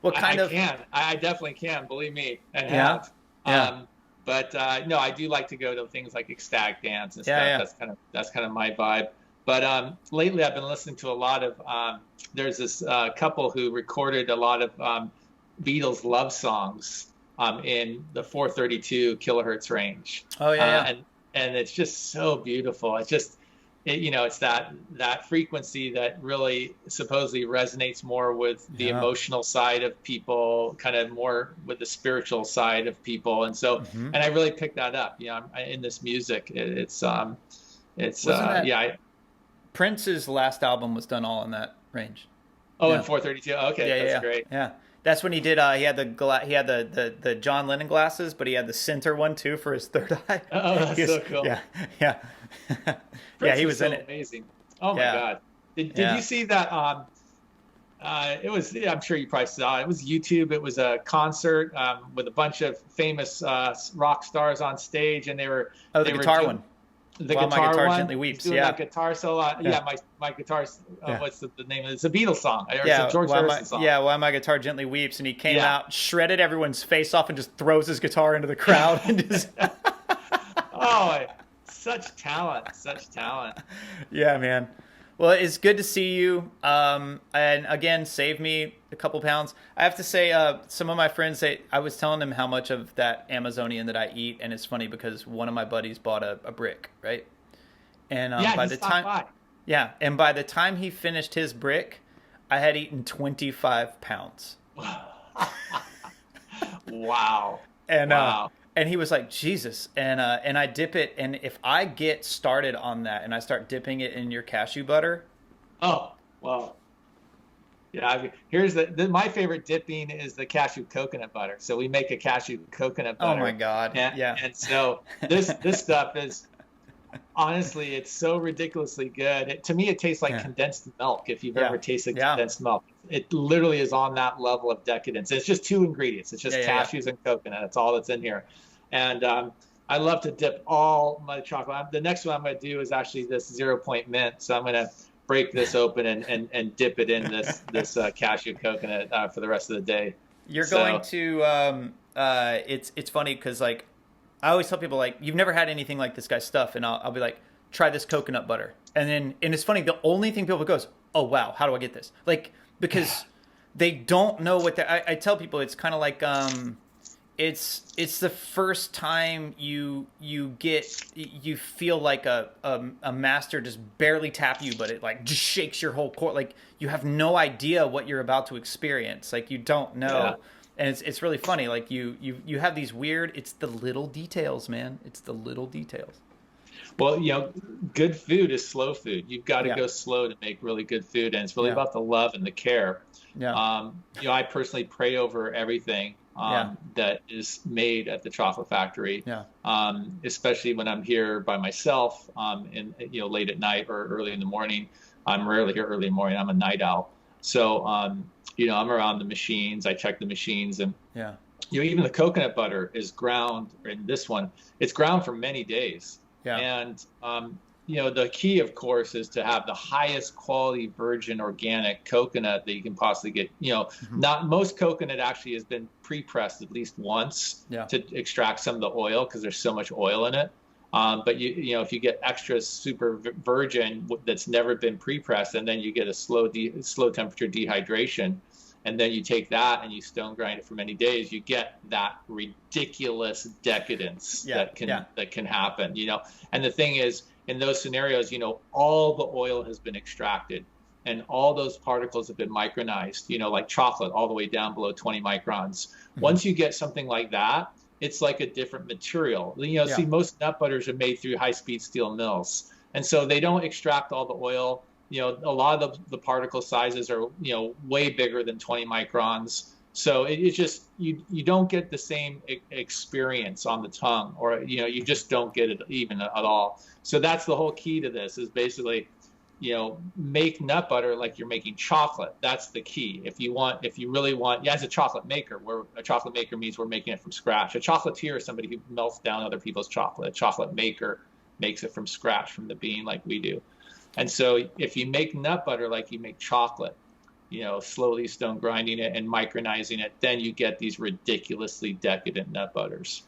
What I kind of can. I definitely can. Believe me, and yeah have. yeah But no, I do like to go to things like ecstatic dance and yeah stuff. yeah. That's kind of my vibe. But lately, I've been listening to a lot of. There's this couple who recorded a lot of Beatles love songs in the 432 kilohertz range, Oh yeah, uh, yeah, and and it's just so beautiful. It's that frequency that really supposedly resonates more with the yeah. emotional side of people, kind of more with the spiritual side of people, and so Hmm. and I really picked that up. In this music, it's Wasn't that yeah. Prince's last album was done all in that range? Oh, and Yeah, 432. Okay, yeah, yeah, that's yeah. great. Yeah. That's when he did. He had he had the John Lennon glasses, but he had the center one too for his third eye. Oh, He that's was, so cool. yeah, yeah, yeah. Prince He was was in so it. amazing. Oh my Yeah, God. Did you yeah. see that? It was, yeah, I'm sure you probably saw it. It was YouTube. It was a concert with a bunch of famous rock stars on stage, and Oh, the they were guitar doing one. the While my guitar guitar one. gently He's weeps. doing that Yeah, guitar solo. yeah, Yeah, my guitar's yeah. what's the name of it? It's a Beatles song, or it's a Yeah, George Harrison song. while my guitar gently weeps, and he came Yeah. out, shredded everyone's face off, and just throws his guitar into the crowd, and just Oh, such talent, such talent. yeah, man. Well, it's good to see you. And again, save me a couple pounds. I have to say, some of my friends say I was telling them how much of that Amazonian that I eat, and it's funny because one of my buddies bought a brick, right? And Yeah, by he the stopped time, by. yeah, and by the time he finished his brick, I had eaten 25 pounds. Wow, And wow. and he was like, Jesus. And I dip it, and if I get started on that and I start dipping it in your cashew butter, Oh, well. Yeah, here's my favorite dipping is the cashew coconut butter. So we make a cashew coconut oh my butter, God, and yeah, and so this stuff is honestly it's so ridiculously good. To me, it tastes like yeah, condensed milk. If you've yeah, ever tasted yeah, condensed milk, it literally is on that level of decadence. It's just two ingredients. It's yeah, just yeah, yeah. cashews and coconut. That's all that's in here, and I love to dip all my chocolate. The next one I'm going to do is actually this 0 point mint. So I'm going to break this open and dip it in this cashew coconut for the rest of the day. You're going So to it's funny because like I always tell people like you've never had anything like this guy's stuff, and I'll be like try this coconut butter, and it's funny the only thing people goes, oh wow, how do I get this, like because they don't know what they I tell people it's kind of like it's the first time you feel like a master just barely tap you, but it like just shakes your whole core. Like you have no idea what you're about to experience. Like you don't yeah. know, and it's really funny. Like you have these weird. It's the little details, man. It's the little details. Well, good food is slow food. You've got to Yeah, go slow to make really good food, and it's really yeah, about the love and the care. yeah, I personally pray over everything yeah, that is made at the chocolate factory, yeah, especially when I'm here by myself, in late at night or early in the morning. I'm rarely here early in the morning. I'm a night owl, so I'm around the machines. I check the machines, and yeah, even the coconut butter is ground. In this one, it's ground for many days, yeah, and the key, of course, is to have the highest quality virgin organic coconut that you can possibly get. Not most coconut actually has been pre-pressed at least once to extract some of the oil because there's so much oil in it. But if you get extra super virgin that's never been pre-pressed, and then you get a slow temperature dehydration, and then you take that and you stone grind it for many days, you get that ridiculous decadence that can happen. And the thing is, in those scenarios, all the oil has been extracted and all those particles have been micronized, like chocolate all the way down below 20 microns. Once you get something like that, it's like a different material. See, most nut butters are made through high-speed steel mills. And so they don't extract all the oil. A lot of the particle sizes are, way bigger than 20 microns. So it's just, you don't get the same experience on the tongue, or, you just don't get it even at all. So that's the whole key to this, is basically, make nut butter like you're making chocolate. That's the key. If you really want, as a chocolate maker, where a chocolate maker means we're making it from scratch. A chocolatier is somebody who melts down other people's chocolate. A chocolate maker makes it from scratch, from the bean, like we do. And so if you make nut butter like you make chocolate, slowly stone grinding it and micronizing it, then you get these ridiculously decadent nut butters.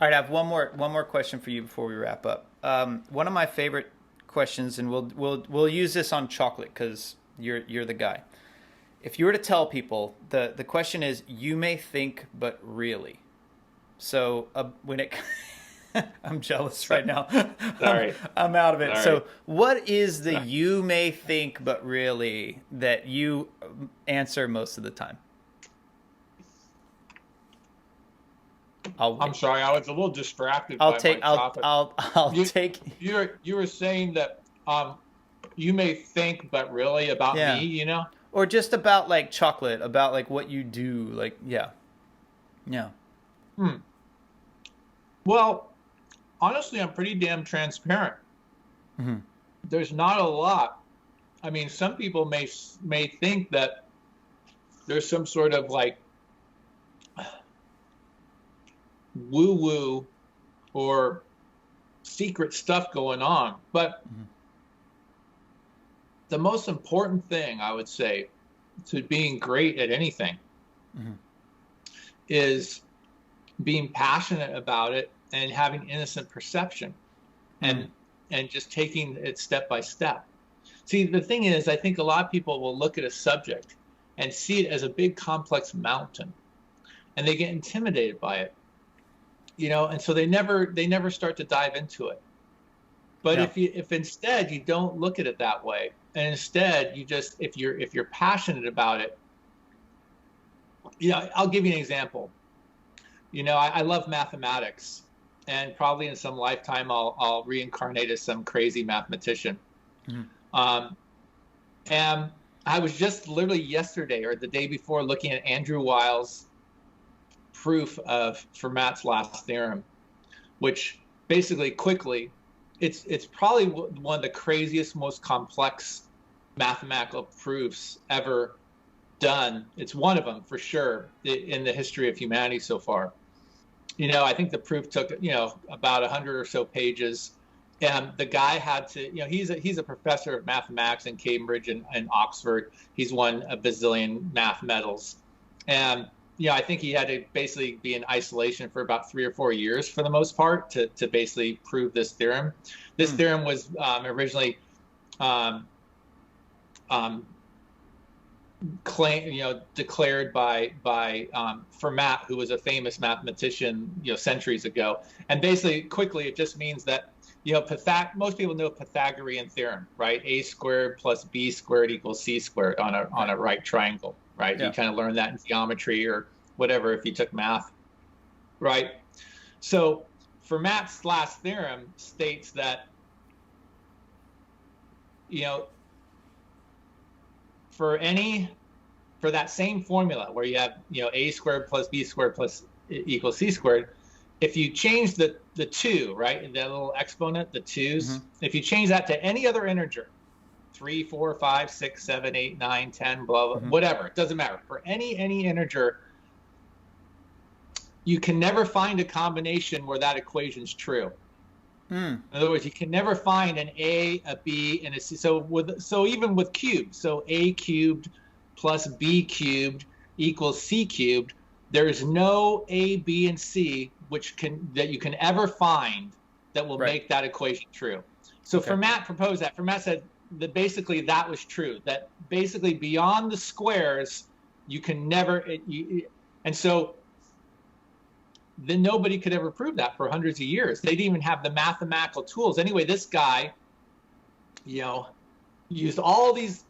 All right, I have one more question for you before we wrap up. One of my favorite questions, and we'll use this on chocolate because you're the guy. If you were to tell people, the question is, you may think, but really. So when it I'm jealous right now. Sorry. I'm out of it. Sorry. So what is the you may think, but really, that you answer most of the time? I'm sorry, I was a little distracted. I'll take. You were saying that you may think, but really about me, or just about like chocolate, about like what you do, like Well, honestly, I'm pretty damn transparent. Mm-hmm. There's not a lot. I mean, some people may think that there's some sort of like woo-woo or secret stuff going on. But the most important thing, I would say, to being great at anything is being passionate about it and having innocent perception and just taking it step by step. See, the thing is, I think a lot of people will look at a subject and see it as a big complex mountain, and they get intimidated by it. And so they never start to dive into it. But if instead you don't look at it that way, and instead you just, if you're passionate about it, I'll give you an example. I love mathematics, and probably in some lifetime I'll reincarnate as some crazy mathematician. And I was just literally yesterday or the day before looking at Andrew Wiles' proof of Fermat's last theorem, which basically quickly, it's probably one of the craziest, most complex mathematical proofs ever done. It's one of them for sure in the history of humanity so far. I think the proof took about 100 or so pages, and the guy had to, he's a professor of mathematics in Cambridge and Oxford. He's won a bazillion math medals, and I think he had to basically be in isolation for about 3 or 4 years for the most part to basically prove this theorem. This theorem was originally declared by Fermat, who was a famous mathematician, centuries ago. And basically, quickly, it just means that, most people know Pythagorean theorem, right? A squared plus B squared equals C squared on a right triangle, right? You kind of learn that in geometry or whatever if you took math, right? So Fermat's last theorem states that, for that same formula where you have, A squared plus B squared plus equals C squared, if you change the two, right, that little exponent, the twos, if you change that to any other integer, 3, 4, 5, 6, 7, 8, 9, 10, blah, blah, whatever, it doesn't matter. For any integer, you can never find a combination where that equation's true. Hmm. In other words, you can never find an A, a B, and a C. So even with cubes, so A cubed plus B cubed equals C cubed. There is no A, B, and C that you can ever find that will Right. make that equation true. So Okay. Fermat proposed that. Fermat said that basically that was true. That basically beyond the squares, you can never. And so then nobody could ever prove that for hundreds of years. They didn't even have the mathematical tools. Anyway, this guy, used all these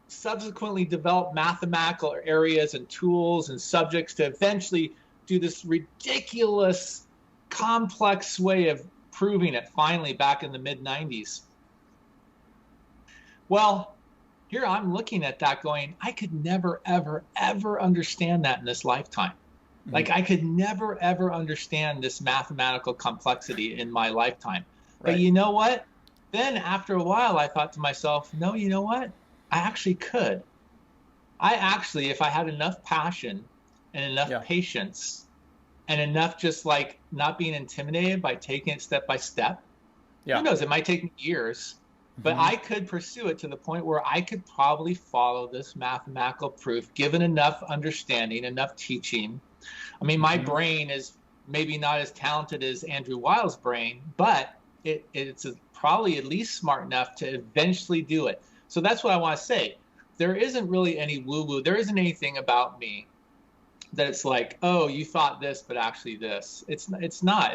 subsequently developed mathematical areas and tools and subjects to eventually do this ridiculous, complex way of proving it finally back in the mid-90s. Well, here I'm looking at that going, I could never, ever, ever understand that in this lifetime. Mm-hmm. Like I could never, ever understand this mathematical complexity in my lifetime. Right. But you know what? Then after a while, I thought to myself, no, you know what? I actually could. If I had enough passion and enough patience and enough just like not being intimidated by taking it step by step, who knows, it might take me years, but I could pursue it to the point where I could probably follow this mathematical proof, given enough understanding, enough teaching. I mean, my brain is maybe not as talented as Andrew Weil's brain, but it's probably at least smart enough to eventually do it. So that's what I want to say. There isn't really any woo-woo. There isn't anything about me that it's like, oh, you thought this, but actually this. It's not.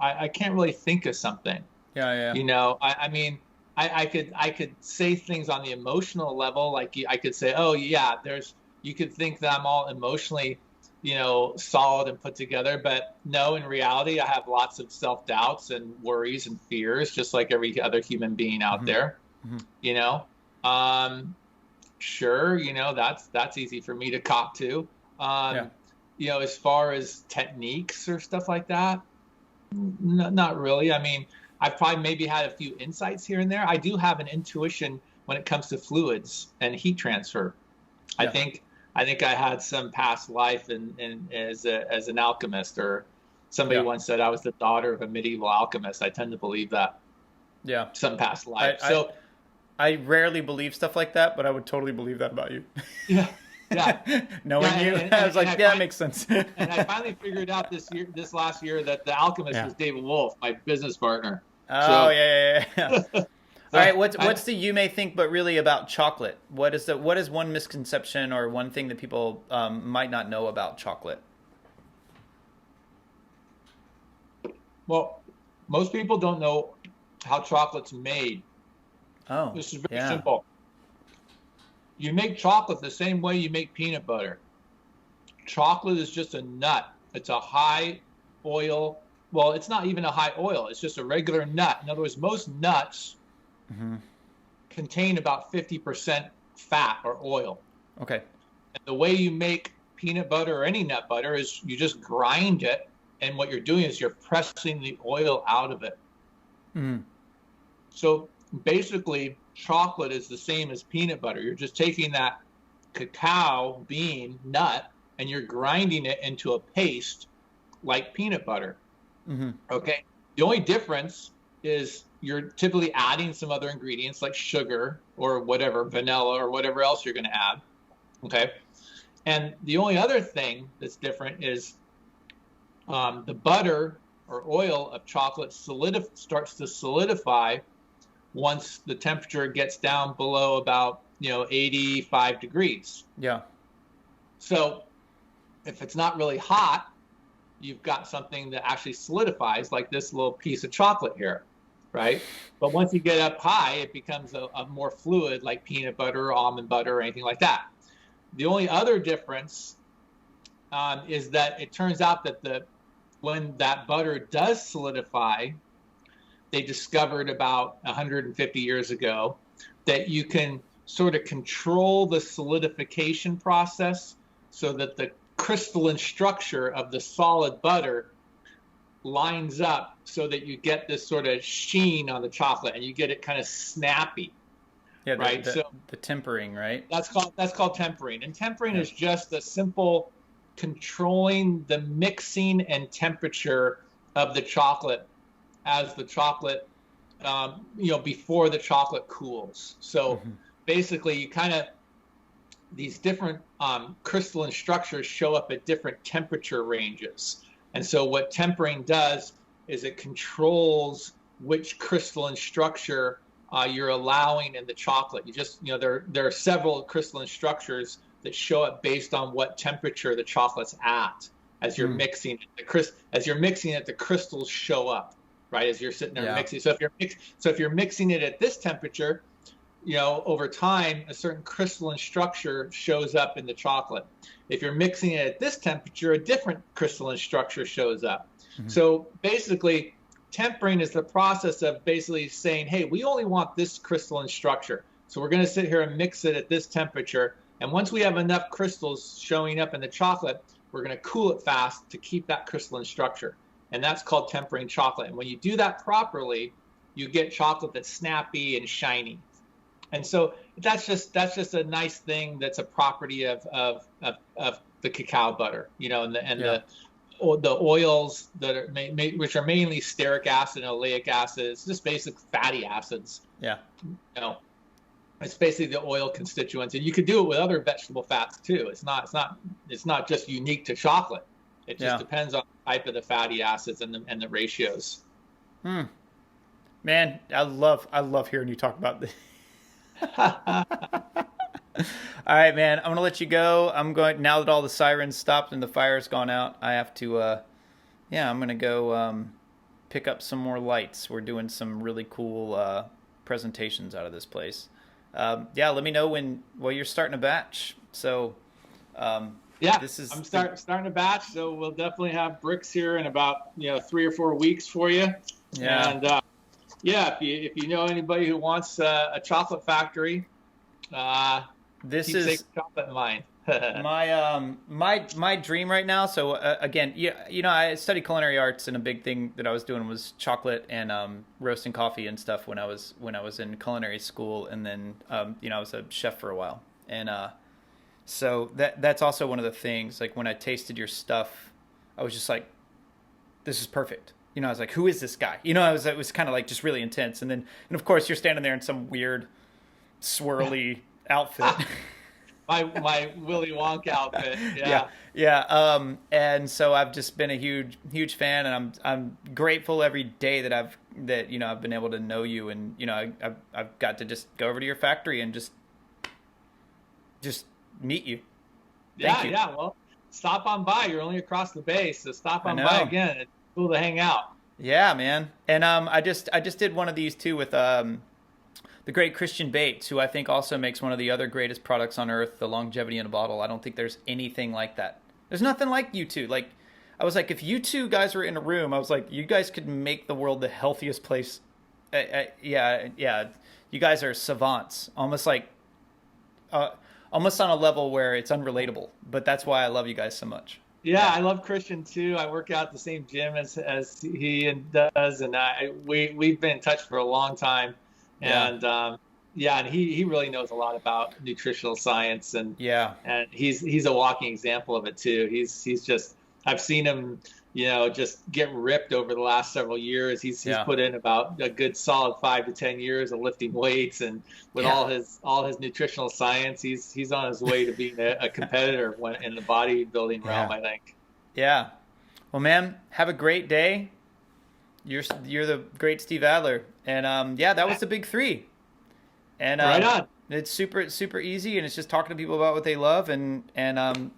I can't really think of something. Yeah. I mean, I could say things on the emotional level. Like I could say, oh yeah, you could think that I'm all emotionally, solid and put together, but no, in reality, I have lots of self-doubts and worries and fears, just like every other human being out there. Sure, that's easy for me to cop to. As far as techniques or stuff like that, not really. I mean, I've probably maybe had a few insights here and there. I do have an intuition when it comes to fluids and heat transfer. I think I had some past life as an alchemist, or somebody once said I was the daughter of a medieval alchemist. I tend to believe that. Yeah. Some past life. I rarely believe stuff like that, but I would totally believe that about you. Yeah. Knowing you, I was like, that makes sense. And I finally figured out this last year that the alchemist was David Wolf, my business partner. Oh, yeah. All right, what's the you may think but really about chocolate? What is one misconception or one thing that people might not know about chocolate? Well, most people don't know how chocolate's made. Oh, this is very simple. You make chocolate the same way you make peanut butter. Chocolate is just a nut. It's a high oil. Well, it's not even a high oil. It's just a regular nut. In other words, most nuts contain about 50% fat or oil. Okay. And the way you make peanut butter or any nut butter is you just grind it, and what you're doing is you're pressing the oil out of it. So basically, chocolate is the same as peanut butter. You're just taking that cacao bean nut and you're grinding it into a paste like peanut butter. Okay. The only difference is you're typically adding some other ingredients like sugar or whatever, vanilla or whatever else you're going to add. Okay. And the only other thing that's different is the butter or oil of chocolate starts to solidify once the temperature gets down below about 85 degrees. Yeah. So if it's not really hot, you've got something that actually solidifies, like this little piece of chocolate here, right? But once you get up high, it becomes a more fluid, like peanut butter or almond butter or anything like that. The only other difference is that it turns out that when that butter does solidify, they discovered about 150 years ago that you can sort of control the solidification process so that the crystalline structure of the solid butter lines up so that you get this sort of sheen on the chocolate and you get it kind of snappy. Yeah, right. So the tempering, right? That's called tempering. And tempering is just the simple controlling the mixing and temperature of the chocolate as the chocolate, before the chocolate cools. So basically, you kind of, these different crystalline structures show up at different temperature ranges. And so what tempering does is it controls which crystalline structure you're allowing in the chocolate. There are several crystalline structures that show up based on what temperature the chocolate's at. As you're mixing it, the crystals show up, right? As you're sitting there mixing. So if you're mixing it at this temperature, over time, a certain crystalline structure shows up in the chocolate. If you're mixing it at this temperature, a different crystalline structure shows up. So basically, tempering is the process of basically saying, hey, we only want this crystalline structure. So we're going to sit here and mix it at this temperature. And once we have enough crystals showing up in the chocolate, we're going to cool it fast to keep that crystalline structure. And that's called tempering chocolate. And when you do that properly, you get chocolate that's snappy and shiny. And so that's just a nice thing. That's a property of the cacao butter, the oils that are which are mainly stearic acid and oleic acid. It's just basic fatty acids. Yeah. It's basically the oil constituents, and you could do it with other vegetable fats too. It's not just unique to chocolate. It just depends on the type of the fatty acids and the ratios. Man, I love hearing you talk about this. All right, man, I'm going to let you go. I'm going, now that all the sirens stopped and the fire's gone out, I have to, I'm going to go pick up some more lights. We're doing some really cool presentations out of this place. Let me know when you're starting a batch. So, I'm starting a batch, so we'll definitely have bricks here in about 3 or 4 weeks for you. Yeah. And if you know anybody who wants a chocolate factory, this keep is chocolate in mind. my dream right now. So again, I studied culinary arts, and a big thing that I was doing was chocolate and roasting coffee and stuff when I was in culinary school, and then I was a chef for a while, and so that's also one of the things. Like when I tasted your stuff, I was just like, this is perfect. I was like, who is this guy? It was kind of like just really intense, and of course you're standing there in some weird swirly outfit. my Willy Wonka outfit. Yeah. And so I've just been a huge fan, and I'm grateful every day that I've been able to know you, and I've got to just go over to your factory and just meet you. Thank you. Well, stop on by. You're only across the bay, so stop on by again. It's cool to hang out. Yeah, man. And I just did one of these too with the great Christian Bates, who I think also makes one of the other greatest products on earth, the longevity in a bottle. I don't think there's anything like that. There's nothing like you two. Like, I was like, if you two guys were in a room, I was like, you guys could make the world the healthiest place. Yeah. You guys are savants, almost on a level where it's unrelatable. But that's why I love you guys so much. Yeah, I love Christian too. I work out at the same gym as he does, and we've been in touch for a long time. And and he really knows a lot about nutritional science, and he's a walking example of it too. He's just, I've seen him just get ripped over the last several years. He's put in about a good solid 5 to 10 years of lifting weights, and with all his nutritional science, he's on his way to being a competitor in the bodybuilding realm, I think. Yeah. Well, man, have a great day. You're the great Steve Adler, and that was the big three. And right on. It's super easy, and it's just talking to people about what they love, and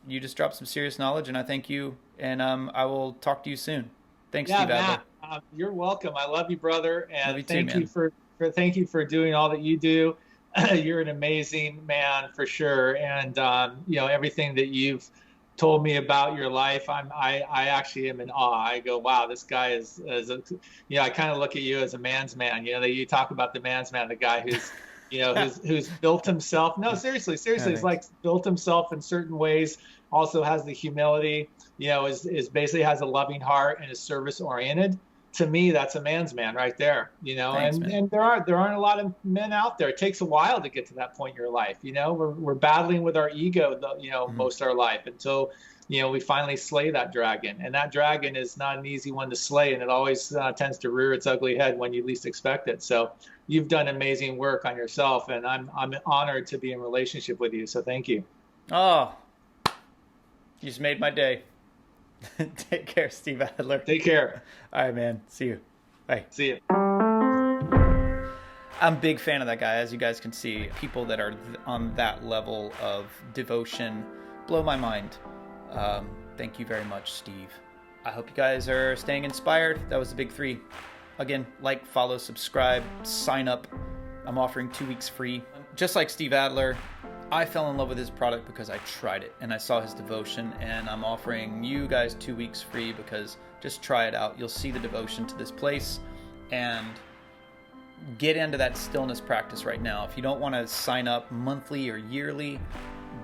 you just dropped some serious knowledge, and I thank you, and I will talk to you soon. Thanks, Steve Adler. Matt, you're welcome. I love you, brother, and thank you for doing all that you do. You're an amazing man for sure, and everything that you've told me about your life, I actually am in awe. I go, wow, this guy is I kind of look at you as a man's man. You talk about the man's man, the guy who's who's built himself. No, seriously, he's like built himself in certain ways. Also has the humility. Is basically has a loving heart and is service oriented. To me, that's a man's man right there. Thanks, and there aren't a lot of men out there. It takes a while to get to that point in your life. We're battling with our ego, most of our life until we finally slay that dragon. And that dragon is not an easy one to slay, and it always tends to rear its ugly head when you least expect it. So you've done amazing work on yourself, and I'm honored to be in relationship with you. So thank you. Oh, you just made my day. Take care, Steve Adler. Take care. All right, man. See you. Bye. See you. I'm a big fan of that guy. As you guys can see, people that are on that level of devotion blow my mind. Thank you very much, Steve. I hope you guys are staying inspired. That was the big 3. Again, like, follow, subscribe, sign up. I'm offering 2 weeks free. Just like Steve Adler, I fell in love with his product because I tried it and I saw his devotion, and I'm offering you guys 2 weeks free because just try it out. You'll see the devotion to this place and get into that stillness practice right now. If you don't want to sign up monthly or yearly,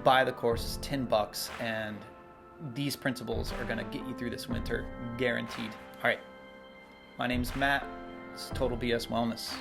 buy the course. It's $10, and these principles are going to get you through this winter, guaranteed. All right. My name's Matt. It's Total BS Wellness.